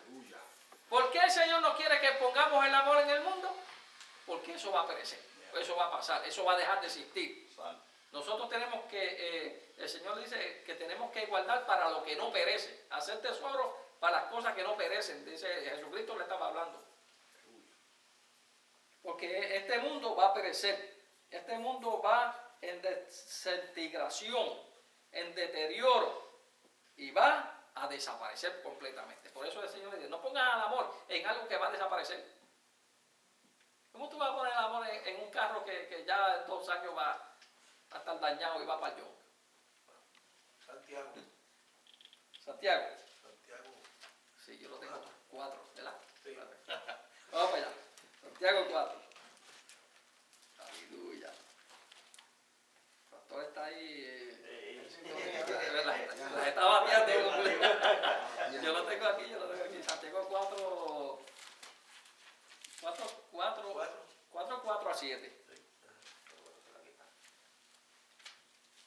¿Por qué el Señor no quiere que pongamos el amor en el mundo? Porque eso va a perecer, eso va a pasar, eso va a dejar de existir. Nosotros tenemos que, el Señor dice que tenemos que guardar para lo que no perece, hacer tesoros para las cosas que no perecen, dice Jesucristo, le estaba hablando. Porque este mundo va a perecer, este mundo va en desintegración, en deterioro, y va a desaparecer completamente. Por eso el Señor dice, no pongas el amor en algo que va a desaparecer. ¿Cómo tú vas a poner el amor en un carro que ya en 2 años va a estar dañado y va para el yonque? Santiago. Sí, yo lo tengo 4, ¿verdad? Sí. Vamos para allá. Santiago 4. Aleluya. El pastor está ahí. La está bateando. Yo lo tengo aquí. Santiago 4 a 7.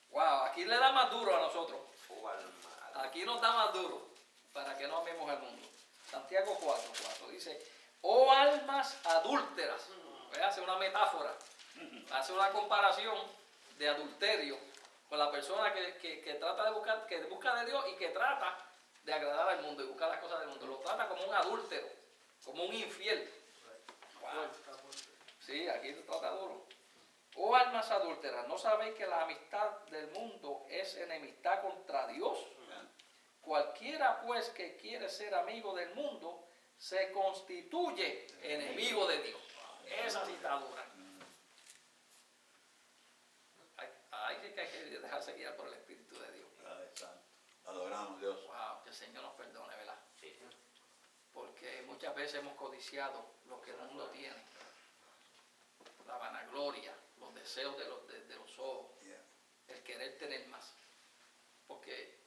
Wow, aquí le da más duro a nosotros. Aquí nos da más duro para que no amemos al mundo. Santiago 4 dice, oh almas adúlteras. Hace una metáfora, hace una comparación de adulterio con la persona que trata de buscar, que busca de Dios y que trata de agradar al mundo y buscar las cosas del mundo. Lo trata como un adúltero, como un infiel. Wow. Sí, aquí lo trata duro. Oh almas adúlteras, ¿no sabéis que la amistad del mundo es enemistad contra Dios? Cualquiera pues que quiere ser amigo del mundo se constituye enemigo de Dios. Esa sí está dura. Hay que dejarse guiar por el Espíritu de Dios. Adoramos a Dios. Wow, que el Señor nos perdone, ¿verdad? Porque muchas veces hemos codiciado lo que el mundo tiene. La vanagloria, los deseos de los ojos, el querer tener más. Porque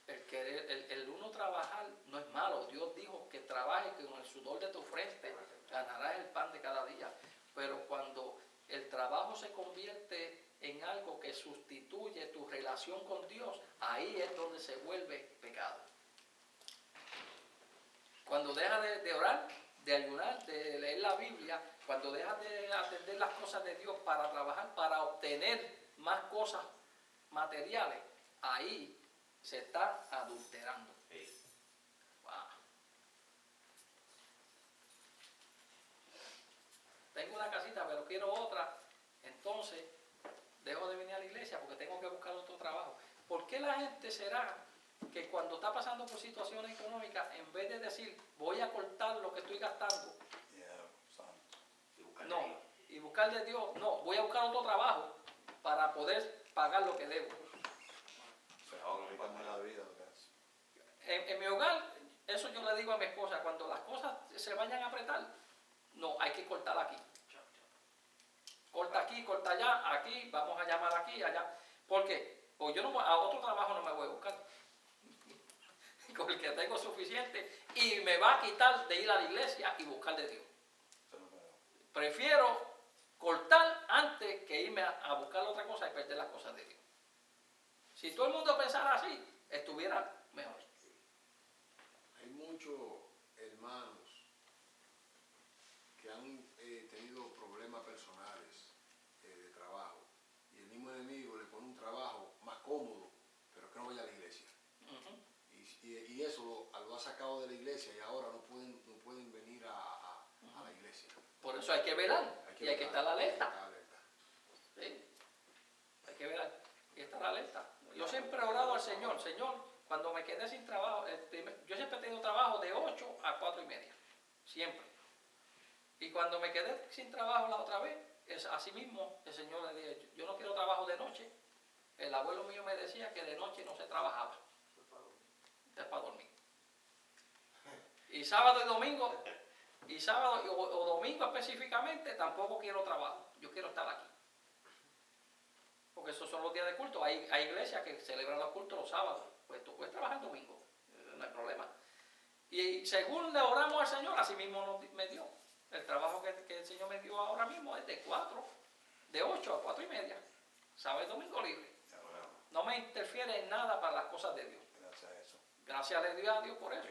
el uno trabajar no es malo. Dios dijo que trabajes, que con el sudor de tu frente ganarás el pan de cada día. Pero cuando el trabajo se convierte en algo que sustituye tu relación con Dios, ahí es donde se vuelve pecado. Cuando dejas de orar, de ayunar, de leer la Biblia, cuando dejas de atender las cosas de Dios para trabajar, para obtener más cosas materiales, ahí se está adulterando. Wow. Tengo una casita, pero quiero otra, entonces dejo de venir a la iglesia porque tengo que buscar otro trabajo. ¿Por qué la gente será que cuando está pasando por situaciones económicas, en vez de decir voy a cortar lo que estoy gastando, no, y buscar de Dios, no, voy a buscar otro trabajo para poder pagar lo que debo. En mi hogar, eso yo le digo a mi esposa, cuando las cosas se vayan a apretar, no, hay que cortar aquí. Corta aquí, corta allá, aquí, vamos a llamar aquí, allá. ¿Por qué? Pues yo no, a otro trabajo no me voy a buscar. Con el que tengo suficiente y me va a quitar de ir a la iglesia y buscar de Dios. Prefiero cortar antes que irme a buscar otra cosa y perder las cosas de Dios. Si todo el mundo pensara así, estuviera mejor. Hay muchos hermanos que han tenido problemas personales de trabajo y el mismo enemigo le pone un trabajo más cómodo, pero que no vaya a la iglesia. Y eso lo ha sacado de la iglesia y ahora no pueden venir a la iglesia. Por eso hay que velar y hay que estar alerta. ¿Sí? Hay que velar y estar alerta. Yo siempre he orado al Señor, Señor, cuando me quedé sin trabajo, yo siempre he tenido trabajo de 8 a 4 y media, siempre. Y cuando me quedé sin trabajo la otra vez, así mismo el Señor le dije, yo no quiero trabajo de noche. El abuelo mío me decía que de noche no se trabajaba. Es para dormir. Y sábado y domingo, o domingo específicamente, tampoco quiero trabajo. Yo quiero estar aquí. Porque esos son los días de culto. Hay iglesias que celebran los cultos los sábados. Pues tú puedes trabajar el domingo. No hay problema. Y según le oramos al Señor, así mismo me dio. El trabajo que el Señor me dio ahora mismo es de 8 a 4 y media. Sábado y domingo libre. No me interfiere en nada para las cosas de Dios. Gracias le dio a Dios por eso.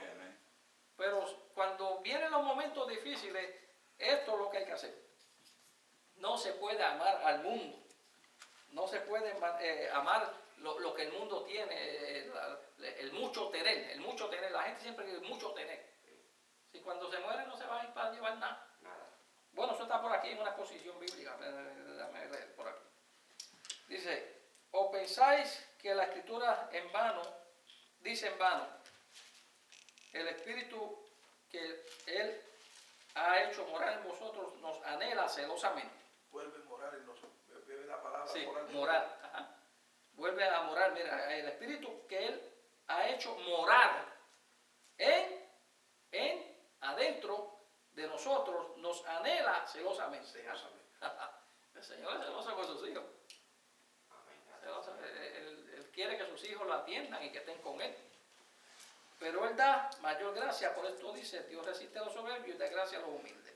Pero cuando vienen los momentos difíciles, esto es lo que hay que hacer. No se puede amar al mundo. No se puede amar lo que el mundo tiene, el mucho tener. La gente siempre quiere mucho tener. Si cuando se muere no se va a ir para llevar nada. Bueno, eso está por aquí en una exposición bíblica. Déjame leer por aquí. Dice, ¿o pensáis que la escritura en vano, dice en vano, el Espíritu que Él ha hecho morar en vosotros nos anhela celosamente? Vuelve a morar en nosotros. Bebe la palabra Sí, morar. morar. Ajá. Vuelve a morar. Mira, el Espíritu que Él ha hecho morar adentro de nosotros nos anhela celosamente. El Señor es celoso con sus hijos. Él quiere que sus hijos lo atiendan y que estén con Él. Pero Él da mayor gracia, por esto dice, Dios resiste a los soberbios y da gracia a los humildes.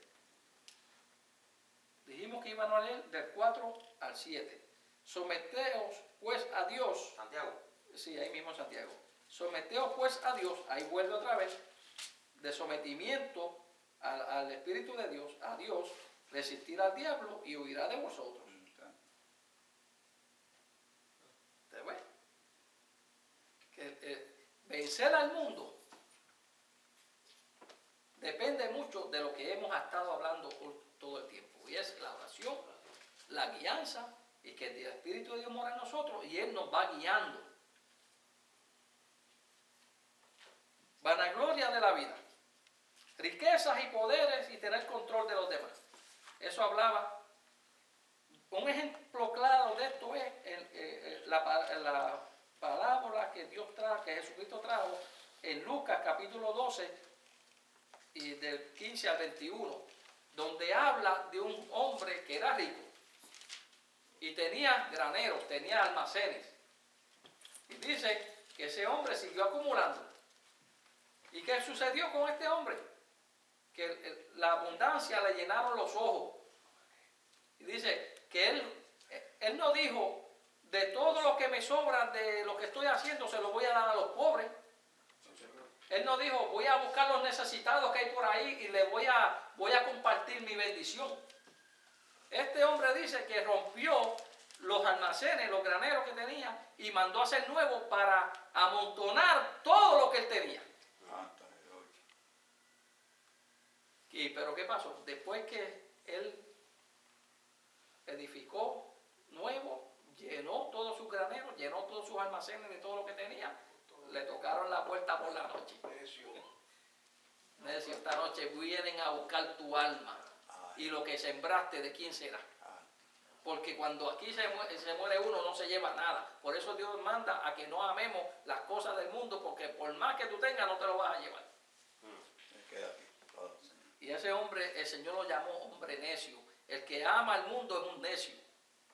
Dijimos que iban a leer del 4 al 7. Someteos pues a Dios. Santiago. Sí, ahí mismo Santiago. Someteos pues a Dios, ahí vuelve otra vez, de sometimiento al Espíritu de Dios, a Dios, resistir al diablo y huirá de vosotros. ¿Te ves? Vencer al mundo depende mucho de lo que hemos estado hablando por todo el tiempo. Y es la oración, la guianza, y que el Espíritu de Dios mora en nosotros y Él nos va guiando. Vanagloria de la vida. Riquezas y poderes y tener control de los demás. Eso hablaba. Un ejemplo claro de esto es la parábola que Jesucristo trajo en Lucas capítulo 12 y del 15 al 21, donde habla de un hombre que era rico y tenía graneros, tenía almacenes. Y dice que ese hombre siguió acumulando. ¿Y qué sucedió con este hombre? Que la abundancia le llenaron los ojos. Y dice que él no dijo, de todo lo que me sobra de lo que estoy haciendo se lo voy a dar a los pobres. Él no dijo, voy a buscar los necesitados que hay por ahí y les voy a compartir mi bendición. Este hombre dice que rompió los almacenes, los graneros que tenía y mandó a hacer nuevos para amontonar todo lo que él tenía. Pero ¿qué pasó? Después que él edificó nuevo, llenó todos sus graneros, llenó todos sus almacenes de todo lo que tenía, le tocaron la puerta por la noche. Necio. Necio, esta noche vienen a buscar tu alma. Y lo que sembraste, ¿de quién será? Porque cuando aquí se muere uno, no se lleva nada. Por eso Dios manda a que no amemos las cosas del mundo, porque por más que tú tengas, no te lo vas a llevar. Se queda aquí. Todo. Y ese hombre, el Señor lo llamó hombre necio. El que ama al mundo es un necio,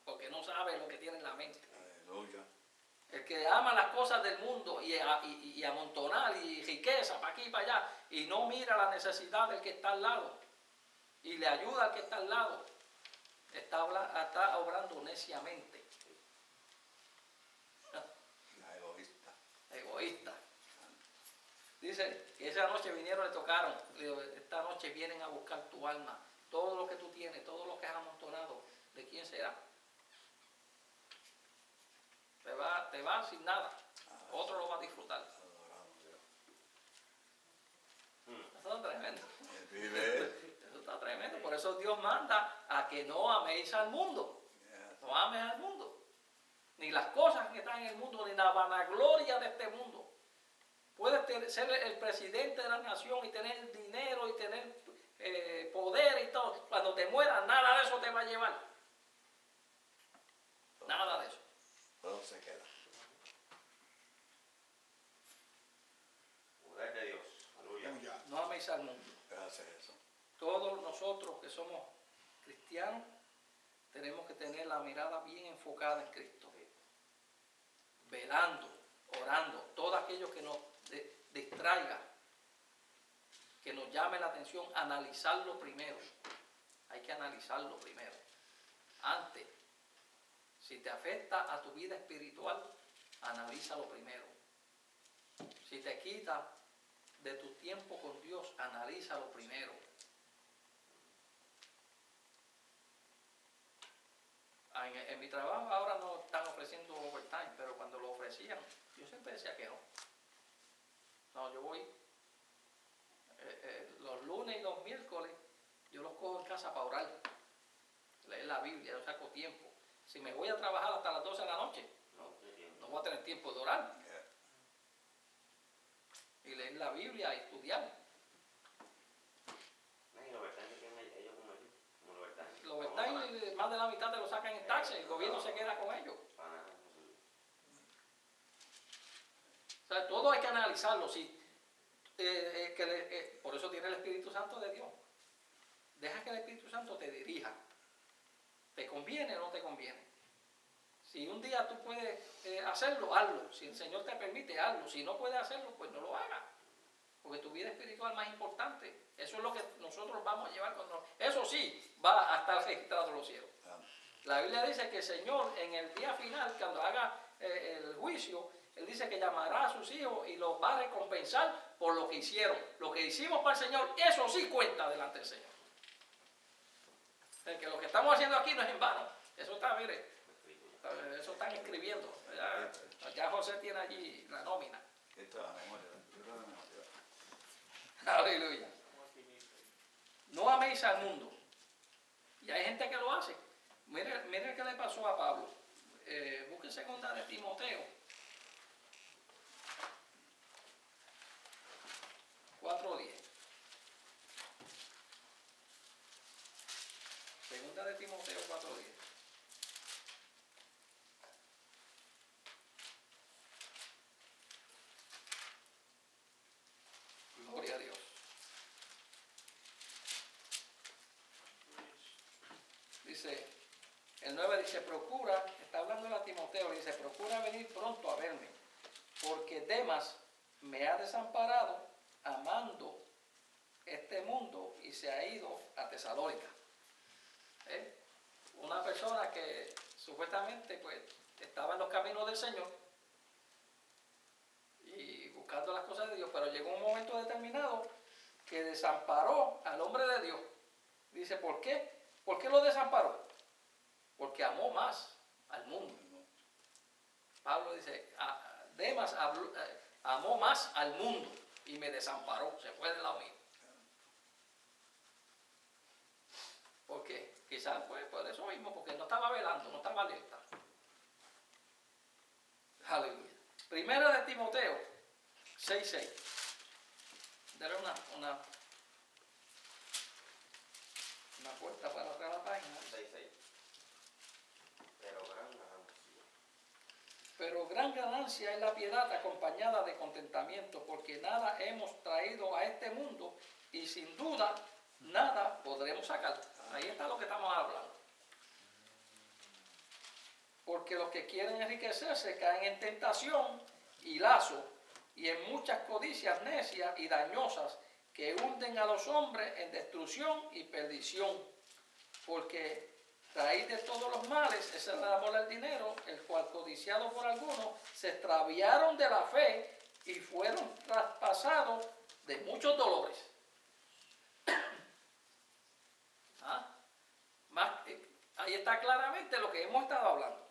porque no sabe lo que tiene en la mente. Aleluya. El que ama las cosas del mundo y amontonar y riqueza para aquí y para allá, y no mira la necesidad del que está al lado, y le ayuda al que está al lado, está obrando neciamente. La egoísta. Egoísta. Dice que esa noche vinieron, le tocaron. Le digo, esta noche vienen a buscar tu alma. Todo lo que tú tienes, todo lo que has amontonado, ¿de quién será? Te va sin nada. Otro lo va a disfrutar. Adoramos a Dios. Eso es tremendo. Vive. Eso está tremendo. Por eso Dios manda a que no améis al mundo. No ames al mundo. Ni las cosas que están en el mundo, ni la vanagloria de este mundo. Puedes ser el presidente de la nación y tener dinero y tener poder y todo. Cuando te mueras, nada de eso te va a llevar. Nada de eso. Todo se queda. Poder de Dios. Aleluya. No améis al mundo. Gracias a eso. Todos nosotros que somos cristianos tenemos que tener la mirada bien enfocada en Cristo. Velando, orando, todo aquello que nos distraiga, que nos llame la atención, analizarlo primero. Hay que analizarlo primero. Antes, si te afecta a tu vida espiritual, analízalo primero. Si te quita de tu tiempo con Dios, analízalo primero. En mi trabajo ahora no están ofreciendo overtime, pero cuando lo ofrecían, yo siempre decía que no. No, yo voy los lunes y los miércoles, yo los cojo en casa para orar, leer la Biblia, yo saco tiempo. Si me voy a trabajar hasta las 12 de la noche, no voy a tener tiempo de orar. Y leer la Biblia y estudiar. Los overtime, más de la mitad te lo sacan en taxes, el gobierno se queda con ellos. O sea, todo hay que analizarlo. Por eso tiene el Espíritu Santo de Dios. Deja que el Espíritu Santo te dirija. ¿Te conviene o no te conviene? Si un día tú puedes hacerlo, hazlo. Si el Señor te permite, hazlo. Si no puedes hacerlo, pues no lo hagas. Porque tu vida espiritual es más importante. Eso es lo que nosotros vamos a llevar cuando... Eso sí, va a estar registrado en los cielos. La Biblia dice que el Señor en el día final, cuando haga el juicio, Él dice que llamará a sus hijos y los va a recompensar por lo que hicieron. Lo que hicimos para el Señor, eso sí cuenta delante del Señor. Que lo que estamos haciendo aquí no es en vano. Eso está, mire, eso están escribiendo. Ya José tiene allí la nómina. Esto es la memoria. Aleluya. No améis al mundo. Y hay gente que lo hace. Mire qué le pasó a Pablo. Busque segunda de Timoteo 4:10. Segunda de Timoteo 4:10. Gloria a Dios. Dice, el 9 dice, procura, está hablando a Timoteo, le dice, procura venir pronto a verme, porque Demas me ha desamparado amando este mundo y se ha ido a Tesalónica. Una persona que supuestamente pues estaba en los caminos del Señor y buscando las cosas de Dios, pero llegó un momento determinado que desamparó al hombre de Dios. Dice, ¿por qué? ¿Por qué lo desamparó? Porque amó más al mundo. Pablo dice, Demas amó más al mundo y me desamparó, se fue del lado mío. ¿Por qué? Quizás pues por eso mismo, porque no estaba velando, no estaba alerta. Aleluya. Primera de Timoteo 6:6. Dale una vuelta para atrás a la página. 6:6. Pero gran ganancia. Pero gran ganancia es la piedad acompañada de contentamiento, porque nada hemos traído a este mundo y sin duda nada podremos sacar. Ahí está lo que estamos hablando. Porque los que quieren enriquecerse caen en tentación y lazo y en muchas codicias necias y dañosas que hunden a los hombres en destrucción y perdición. Porque raíz de todos los males es el amor al dinero, el cual, codiciado por algunos, se extraviaron de la fe y fueron traspasados de muchos dolores. ¿Ah? Ahí está claramente lo que hemos estado hablando.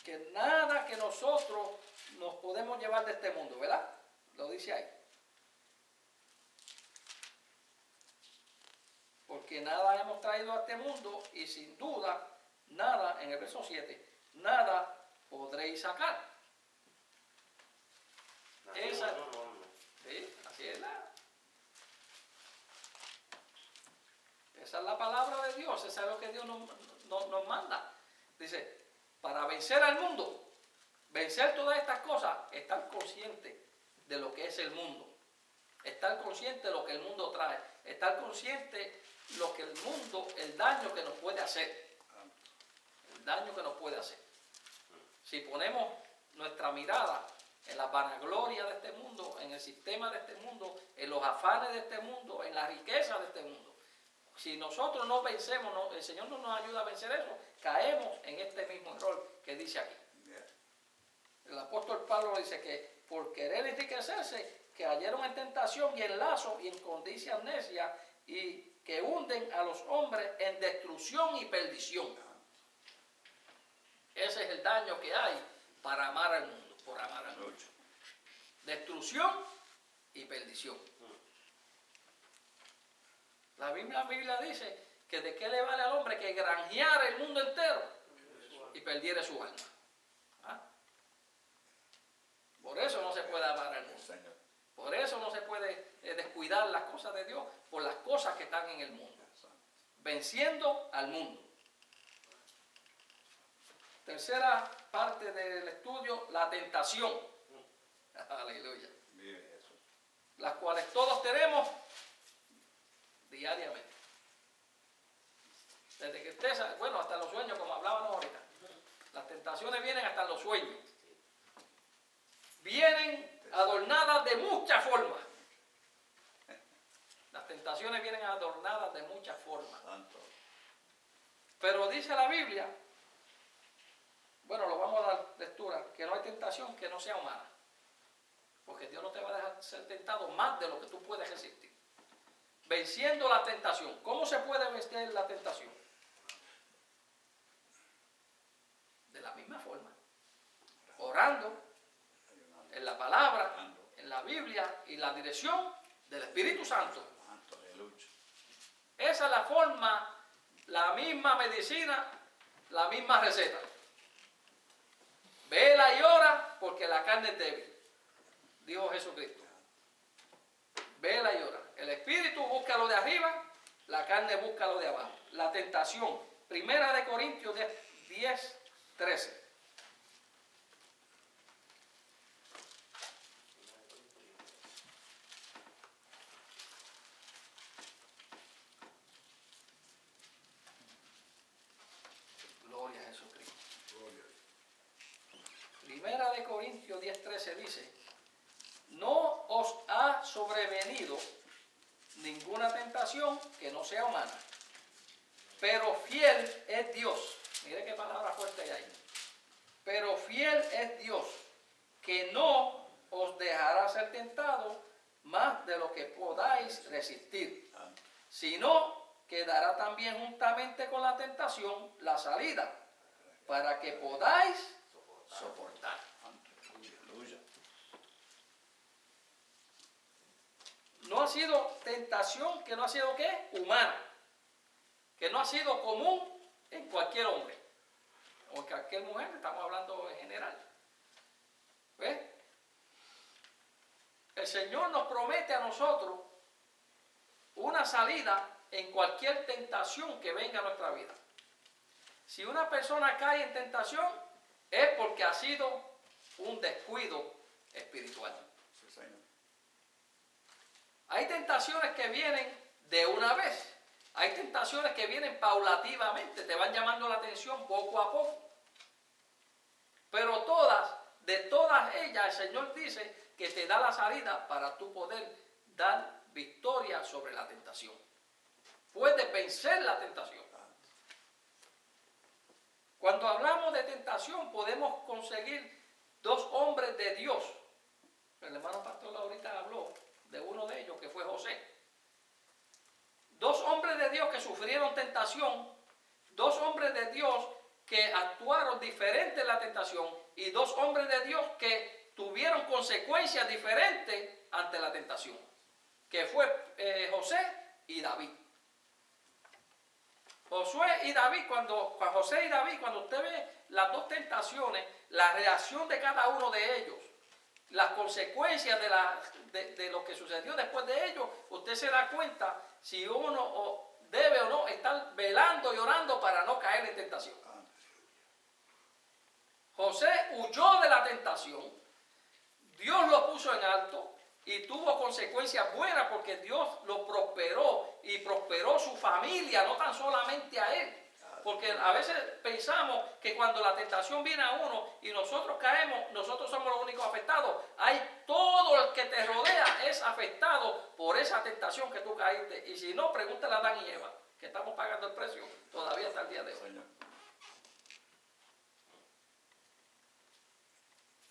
Que nada que nosotros nos podemos llevar de este mundo, ¿verdad? Lo dice ahí. Porque nada hemos traído a este mundo y sin duda nada, en el verso 7, nada podréis sacar. Esa, ¿sí? Así es esa es la palabra de Dios, esa es lo que Dios nos manda. Dice, para vencer al mundo, vencer todas estas cosas, estar consciente de lo que es el mundo, estar consciente de lo que el mundo trae, estar consciente de lo que el mundo, el daño que nos puede hacer, el daño que nos puede hacer. Si ponemos nuestra mirada en la vanagloria de este mundo, en el sistema de este mundo, en los afanes de este mundo, en la riqueza de este mundo, si nosotros no vencemos, el Señor no nos ayuda a vencer eso, caemos en este mismo error que dice aquí. El apóstol Pablo dice que por querer enriquecerse, cayeron en tentación y en lazo y en codicias necias y que hunden a los hombres en destrucción y perdición. Ese es el daño que hay para amar al mundo, por amar al mundo. Destrucción y perdición. La Biblia dice que de qué le vale al hombre que granjeara el mundo entero y perdiere su alma. ¿Ah? Por eso no se puede amar al mundo. Por eso no se puede descuidar las cosas de Dios por las cosas que están en el mundo. Venciendo al mundo. Tercera parte del estudio, la tentación. Aleluya. Las cuales todos tenemos diariamente. Desde que usted, bueno, hasta los sueños, como hablábamos ahorita. Las tentaciones vienen hasta los sueños. Vienen adornadas de muchas formas. Las tentaciones vienen adornadas de muchas formas. Pero dice la Biblia, bueno, lo vamos a dar lectura, que no hay tentación que no sea humana. Porque Dios no te va a dejar ser tentado más de lo que tú puedes resistir. Venciendo la tentación. ¿Cómo se puede vencer la tentación? De la misma forma. Orando, en la palabra, en la Biblia y la dirección del Espíritu Santo. Esa es la forma, la misma medicina, la misma receta. Vela y ora porque la carne es débil, dijo Jesucristo. Vela y ora. El espíritu busca lo de arriba, la carne busca lo de abajo. La tentación. 1 Corintios 10:13. Gloria a Jesucristo. 1 Corintios 10:13 dice: no os ha sobrevenido ninguna tentación que no sea humana, pero fiel es Dios. Mire qué palabra fuerte hay ahí. Pero fiel es Dios, que no os dejará ser tentado más de lo que podáis resistir, sino que dará también juntamente con la tentación la salida, para que podáis soportar. No ha sido tentación que no ha sido ¿qué? Humana, que no ha sido común en cualquier hombre o en cualquier mujer, estamos hablando en general. ¿Ves? el Señor nos promete a nosotros una salida en cualquier tentación que venga a nuestra vida. Si una persona cae en tentación, es porque ha sido un descuido espiritual. Sí, Señor. Hay tentaciones que vienen de una vez. Hay tentaciones que vienen paulativamente, te van llamando la atención poco a poco. Pero de todas ellas, el Señor dice que te da la salida para tú poder dar victoria sobre la tentación. Puedes vencer la tentación. Cuando hablamos de tentación, podemos conseguir dos hombres de Dios. El hermano pastor ahorita habló de uno de ellos, que fue José. Dos hombres de Dios que sufrieron tentación, dos hombres de Dios que actuaron diferente en la tentación y dos hombres de Dios que tuvieron consecuencias diferentes ante la tentación, que fue José y David. José y David, cuando usted ve las dos tentaciones, la reacción de cada uno de ellos, las consecuencias de lo que sucedió después de ellos, usted se da cuenta si uno debe o no estar velando y orando para no caer en tentación. José huyó de la tentación, Dios lo puso en alto y tuvo consecuencias buenas porque Dios lo prosperó y prosperó su familia, no tan solamente a él. Porque a veces pensamos que cuando la tentación viene a uno y nosotros caemos, nosotros somos los únicos afectados. Todo el que te rodea es afectado por esa tentación que tú caíste. Y si no, pregúntale a Adán y Eva, que estamos pagando el precio todavía hasta el día de hoy. Señor.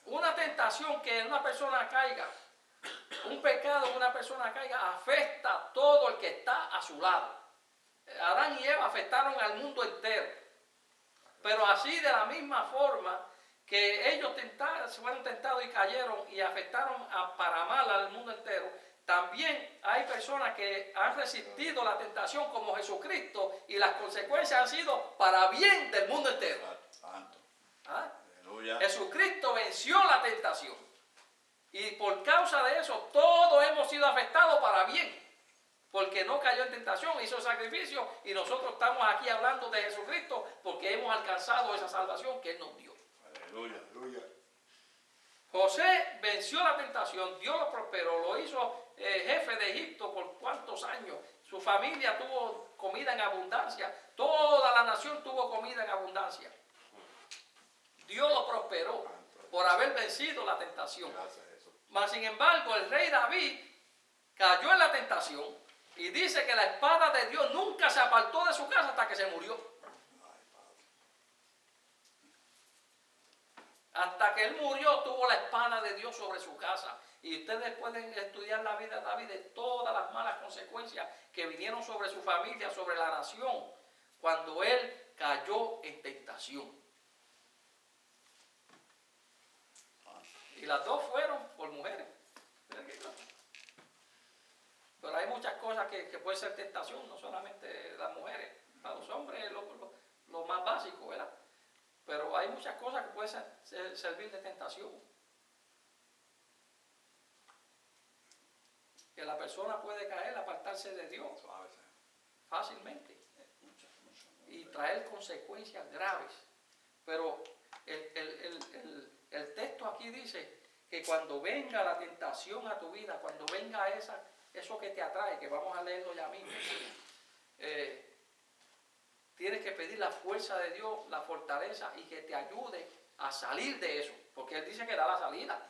Una tentación que una persona caiga, un pecado que una persona caiga, afecta a todo el que está a su lado. Adán y Eva afectaron al mundo entero. Pero así de la misma forma que ellos fueron tentados y cayeron y afectaron para mal al mundo entero, también hay personas que han resistido la tentación como Jesucristo y las consecuencias han sido para bien del mundo entero. Santo. ¿Ah? Aleluya. Jesucristo venció la tentación y por causa de eso todos hemos sido afectados para bien. Porque no cayó en tentación, hizo sacrificio y nosotros estamos aquí hablando de Jesucristo porque hemos alcanzado esa salvación que Él nos dio. Aleluya. Aleluya. José venció la tentación, Dios lo prosperó, lo hizo jefe de Egipto por cuántos años. Su familia tuvo comida en abundancia, toda la nación tuvo comida en abundancia. Dios lo prosperó por haber vencido la tentación. Gracias a Jesús. Mas sin embargo, el rey David cayó en la tentación. Y dice que la espada de Dios nunca se apartó de su casa hasta que se murió. Hasta que él murió tuvo la espada de Dios sobre su casa. Y ustedes pueden estudiar la vida de David de todas las malas consecuencias que vinieron sobre su familia, sobre la nación, cuando él cayó en tentación. Y las dos fueron por mujeres. Pero hay muchas cosas que pueden ser tentación, no solamente las mujeres. Para los hombres es lo más básico, ¿verdad? Pero hay muchas cosas que pueden servir de tentación. Que la persona puede caer, apartarse de Dios fácilmente y traer consecuencias graves. Pero el texto aquí dice que cuando venga la tentación a tu vida, cuando venga eso que te atrae, que vamos a leerlo ya mismo, tienes que pedir la fuerza de Dios, la fortaleza y que te ayude a salir de eso, porque Él dice que da la salida.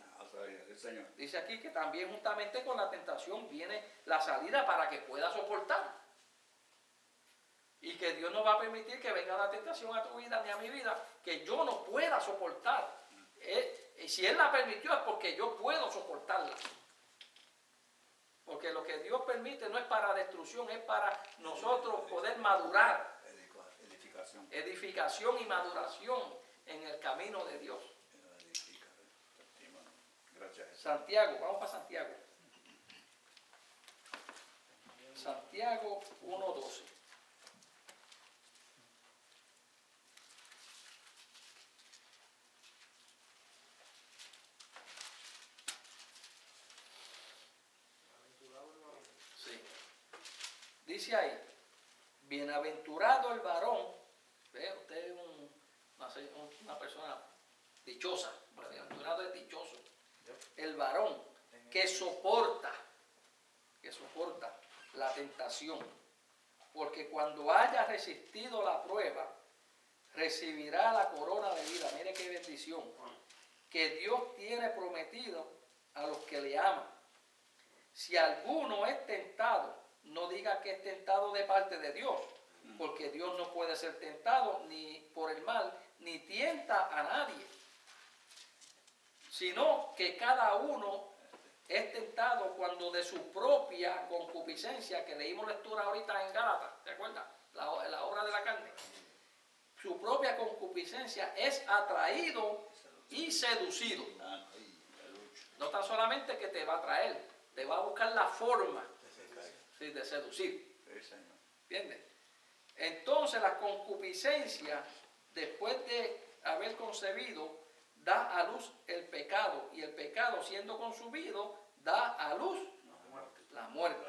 Señor. Dice aquí que también juntamente con la tentación viene la salida para que puedas soportar. Y que Dios no va a permitir que venga la tentación a tu vida ni a mi vida que yo no pueda soportar. Si Él la permitió es porque yo puedo soportarla. Porque lo que Dios permite no es para destrucción, es para nosotros poder madurar. Edificación y maduración en el camino de Dios. Santiago, vamos para Santiago. Santiago 1:12. dice ahí, bienaventurado el varón, ¿ve? Usted es una persona dichosa, bienaventurado es dichoso, el varón que soporta la tentación, porque cuando haya resistido la prueba, recibirá la corona de vida. Mire qué bendición que Dios tiene prometido a los que le aman. Si alguno es tentado, no diga que es tentado de parte de Dios, porque Dios no puede ser tentado ni por el mal, ni tienta a nadie, sino que cada uno es tentado cuando de su propia concupiscencia, que leímos lectura ahorita en Gálatas, ¿te acuerdas? La obra de la carne. Su propia concupiscencia es atraído y seducido. No tan solamente que te va a atraer, te va a buscar la forma, ¿sí?, de seducir. ¿Entiendes? Entonces la concupiscencia, después de haber concebido, da a luz el pecado, y el pecado, siendo consumido, da a luz la muerte.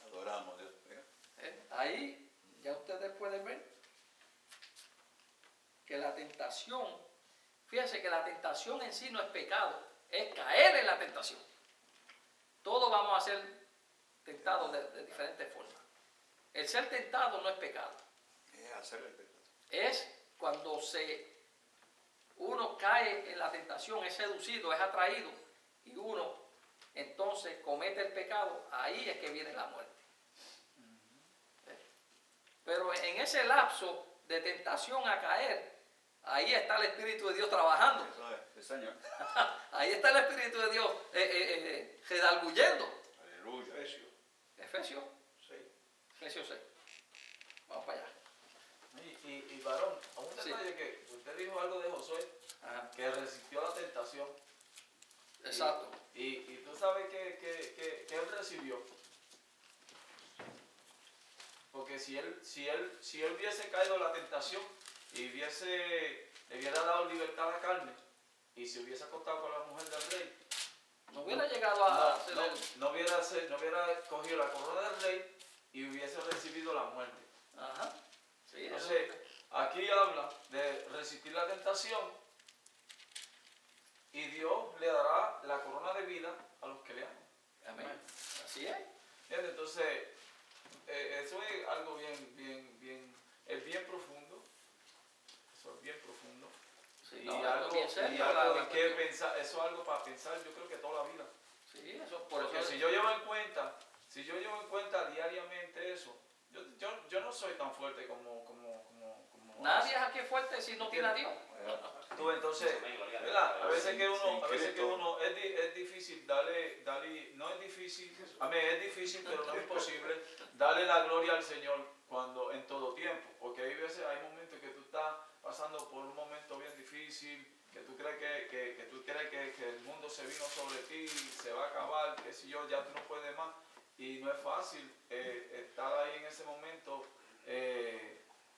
Adoramos a Dios. Ahí ya ustedes pueden ver que la tentación, fíjense que la tentación en sí no es pecado, es caer en la tentación. Todos vamos a ser tentados de diferentes formas. El ser tentado no es pecado. Es hacer el pecado. Es cuando uno cae en la tentación, es seducido, es atraído, y uno entonces comete el pecado, ahí es que viene la muerte. Pero en ese lapso de tentación a caer, ahí está el Espíritu de Dios trabajando. Eso es, sí, Señor. Ahí está el Espíritu de Dios redarguyendo. Aleluya. Efesios 6. Vamos para allá. Y varón, a un detalle que usted dijo algo de Josué, que resistió la tentación. Exacto. Y tú sabes que él recibió. Porque si él hubiese caído en la tentación y le hubiera dado libertad a la carne y se hubiese acostado con la mujer del rey, No hubiera llegado a hacer no hubiera cogido la corona del rey y hubiese recibido la muerte. Ajá. Sí, Entonces, aquí habla de resistir la tentación y Dios le dará la corona de vida a los que le aman. amén. Así es. ¿Entiendes? Entonces, eso es algo bien profundo. Eso es bien profundo. Sí, Y no, algo, bien serio, y algo la de qué cuestión. pensar, eso es algo para pensar, yo creo que toda la vida. Sí, eso por Porque eso. si yo llevo en cuenta diariamente eso, yo no soy tan fuerte como Nadie es aquí fuerte si no tiene a Dios. tú. Entonces, ¿verdad? A veces que uno es difícil darle, no es difícil, es difícil, pero no es imposible darle la gloria al Señor cuando en todo tiempo, porque hay momentos que tú estás pasando por un momento bien difícil, que tú crees que el mundo se vino sobre ti, se va a acabar, qué sé yo, ya tú no puedes más, y no es fácil estar ahí en ese momento.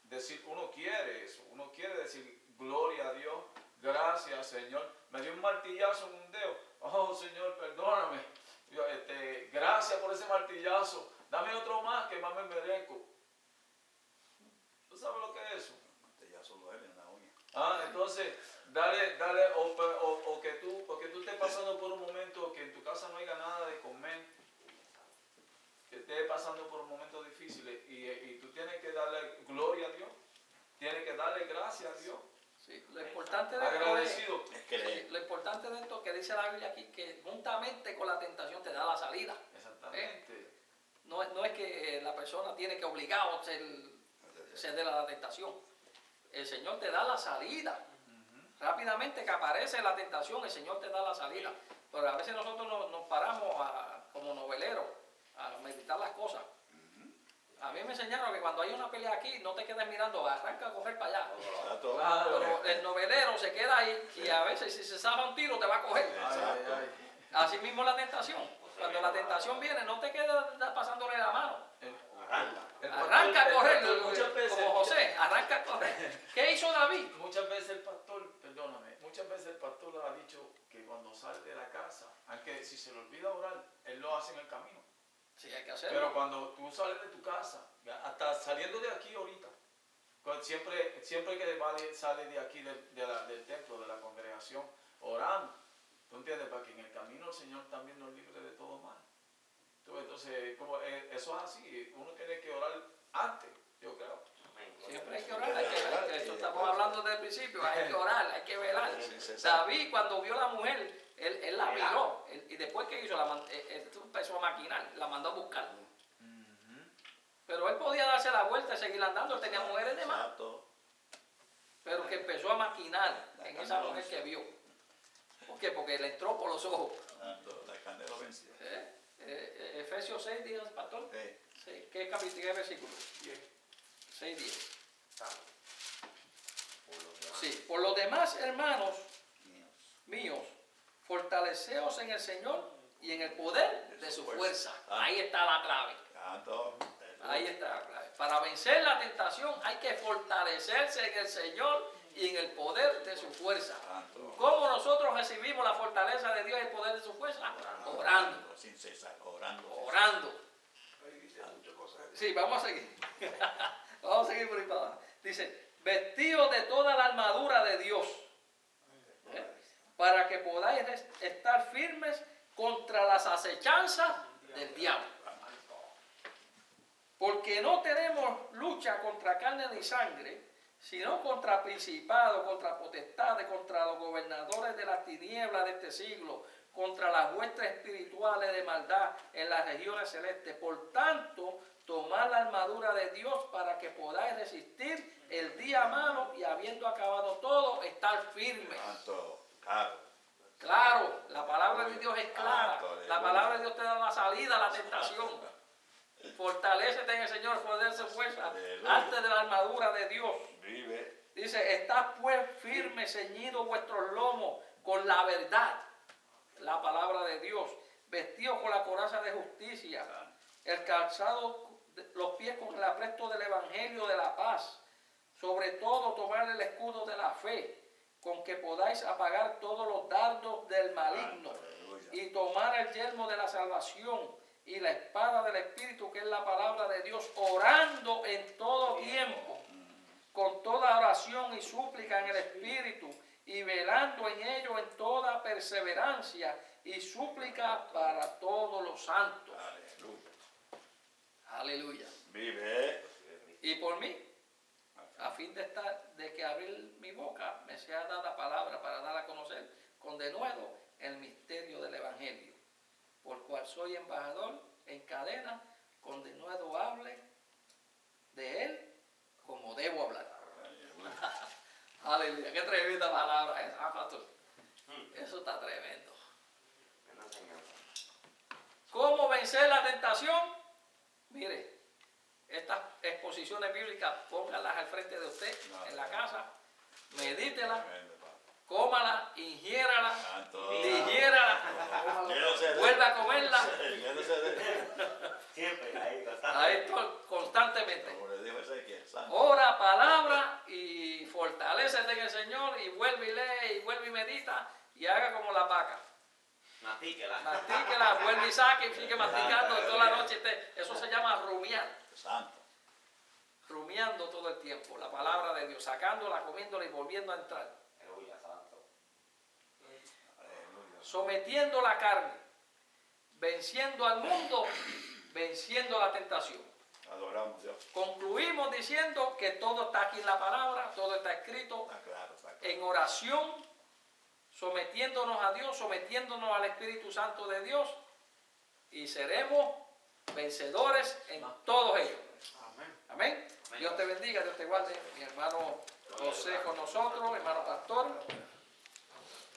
Decir, uno quiere eso, uno quiere decir gloria a Dios, gracias Señor, me dio un martillazo en un dedo, oh Señor, perdóname, gracias por ese martillazo, dame otro más que más me merezco. ¿Tú sabes lo que es eso? Ya solo duele en la uña. Entonces, dale, o que tú estés pasando por un momento que en tu casa no haya nada de comer, que estés pasando por un momento difícil y tú tienes que darle gloria a Dios, tienes que darle gracias a Dios. Sí, lo importante de Agradecido. lo importante de esto que dice la Biblia aquí, que juntamente con la tentación te da la salida. Exactamente. No es que la persona tiene que obligado a ceder a la tentación. El Señor te da la salida. Rápidamente que aparece la tentación, el Señor te da la salida. Pero a veces nosotros nos paramos como noveleros a meditar las cosas. A mí me enseñaron que cuando hay una pelea aquí, no te quedes mirando, arranca a correr para allá. Pero el novelero se queda ahí y a veces si se salva un tiro te va a coger. Así mismo la tentación. Cuando la tentación viene, no te quedes pasándole la mano. Arranca a correr, como José, arranca a correr. ¿Qué hizo David? Muchas veces el pastor ha dicho que cuando sale de la casa, aunque si se le olvida orar, él lo hace en el camino. Sí, hay que hacerlo. Pero cuando tú sales de tu casa, hasta saliendo de aquí ahorita, siempre que sale de aquí del templo, de la congregación, orando, ¿tú entiendes? Para que en el camino el Señor también nos libre de todo mal. Entonces, eso es así, uno tiene que orar antes, yo creo. Siempre hay que orar, eso estamos hablando desde el principio, hay que orar, hay que velar. David cuando vio a la mujer, él la miró, y después que hizo, él empezó a maquinar, la mandó a buscar. Pero él podía darse la vuelta y seguir andando, él tenía mujeres de más. Exacto. Pero que empezó a maquinar en esa mujer que vio. ¿Por qué? Porque le entró por los ojos. La carne lo venció. Efesios 6, días, pastor. Sí. ¿Qué capítulo, qué versículo? 6, 10. Sí, por los demás, hermanos míos, fortaleceos en el Señor y en el poder de su fuerza. Ahí está la clave. Ahí está la clave. Para vencer la tentación hay que fortalecerse en el Señor y en el poder de su fuerza. ¿Cómo nosotros recibimos la fortaleza de Dios y el poder de su fuerza? Orando. Sin cesar, orando. Orando. Sí, vamos a seguir. Vamos a seguir por ahí para abajo. Dice, vestidos de toda la armadura de Dios, para que podáis estar firmes contra las acechanzas del diablo. Porque no tenemos lucha contra carne ni sangre, sino contra principados, contra potestades, contra los gobernadores de las tinieblas de este siglo, contra las huestes espirituales de maldad en las regiones celestes. Por tanto, tomad la armadura de Dios para que podáis resistir el día malo y habiendo acabado todo, estar firmes. Claro, la palabra de Dios es clara. La palabra de Dios te da la salida a la tentación. Fortalécete en el Señor, poderse fuerza, arte de la armadura de Dios. Dice, estad pues firmes, ceñidos vuestros lomos con la verdad, la palabra de Dios, vestidos con la coraza de justicia, el calzado, los pies con el apresto del evangelio de la paz, sobre todo tomar el escudo de la fe, con que podáis apagar todos los dardos del maligno, y tomar el yelmo de la salvación y la espada del Espíritu, que es la palabra de Dios, orando en todo tiempo, con toda oración y súplica en el Espíritu, y velando en ello en toda perseverancia y súplica para todos los santos. Aleluya. Vive. Y por mí, a fin de que abrir mi boca me sea dada palabra para dar a conocer con denuedo el misterio del Evangelio, por cual soy embajador en cadena, con denuedo hable de él como debo hablar. Aleluya, qué tremenda palabra esa, pastor. Eso está tremendo. ¿Cómo vencer la tentación? Mire, estas exposiciones bíblicas, pónganlas al frente de usted en la casa, medítela, cómala, ingiérala, digiérala, vuelva a comerla. Siempre ahí, Ahí constantemente. Como le dijo Ezequiel, Ora, palabra y fortalécete en el Señor y vuelve y lee y vuelve y medita y haga como la vaca. Mastíquela, vuelve y saque y sigue masticando toda la noche. Eso se llama rumiar. Santo. Rumiando todo el tiempo la palabra de Dios, sacándola, comiéndola y volviendo a entrar. Sometiendo la carne, venciendo al mundo, venciendo la tentación. Adoramos a Dios. Concluimos diciendo que todo está aquí en la palabra, todo está escrito en oración, sometiéndonos a Dios, sometiéndonos al Espíritu Santo de Dios, y seremos vencedores en todos ellos. Amén. Dios te bendiga, Dios te guarde. Mi hermano José con nosotros, hermano pastor.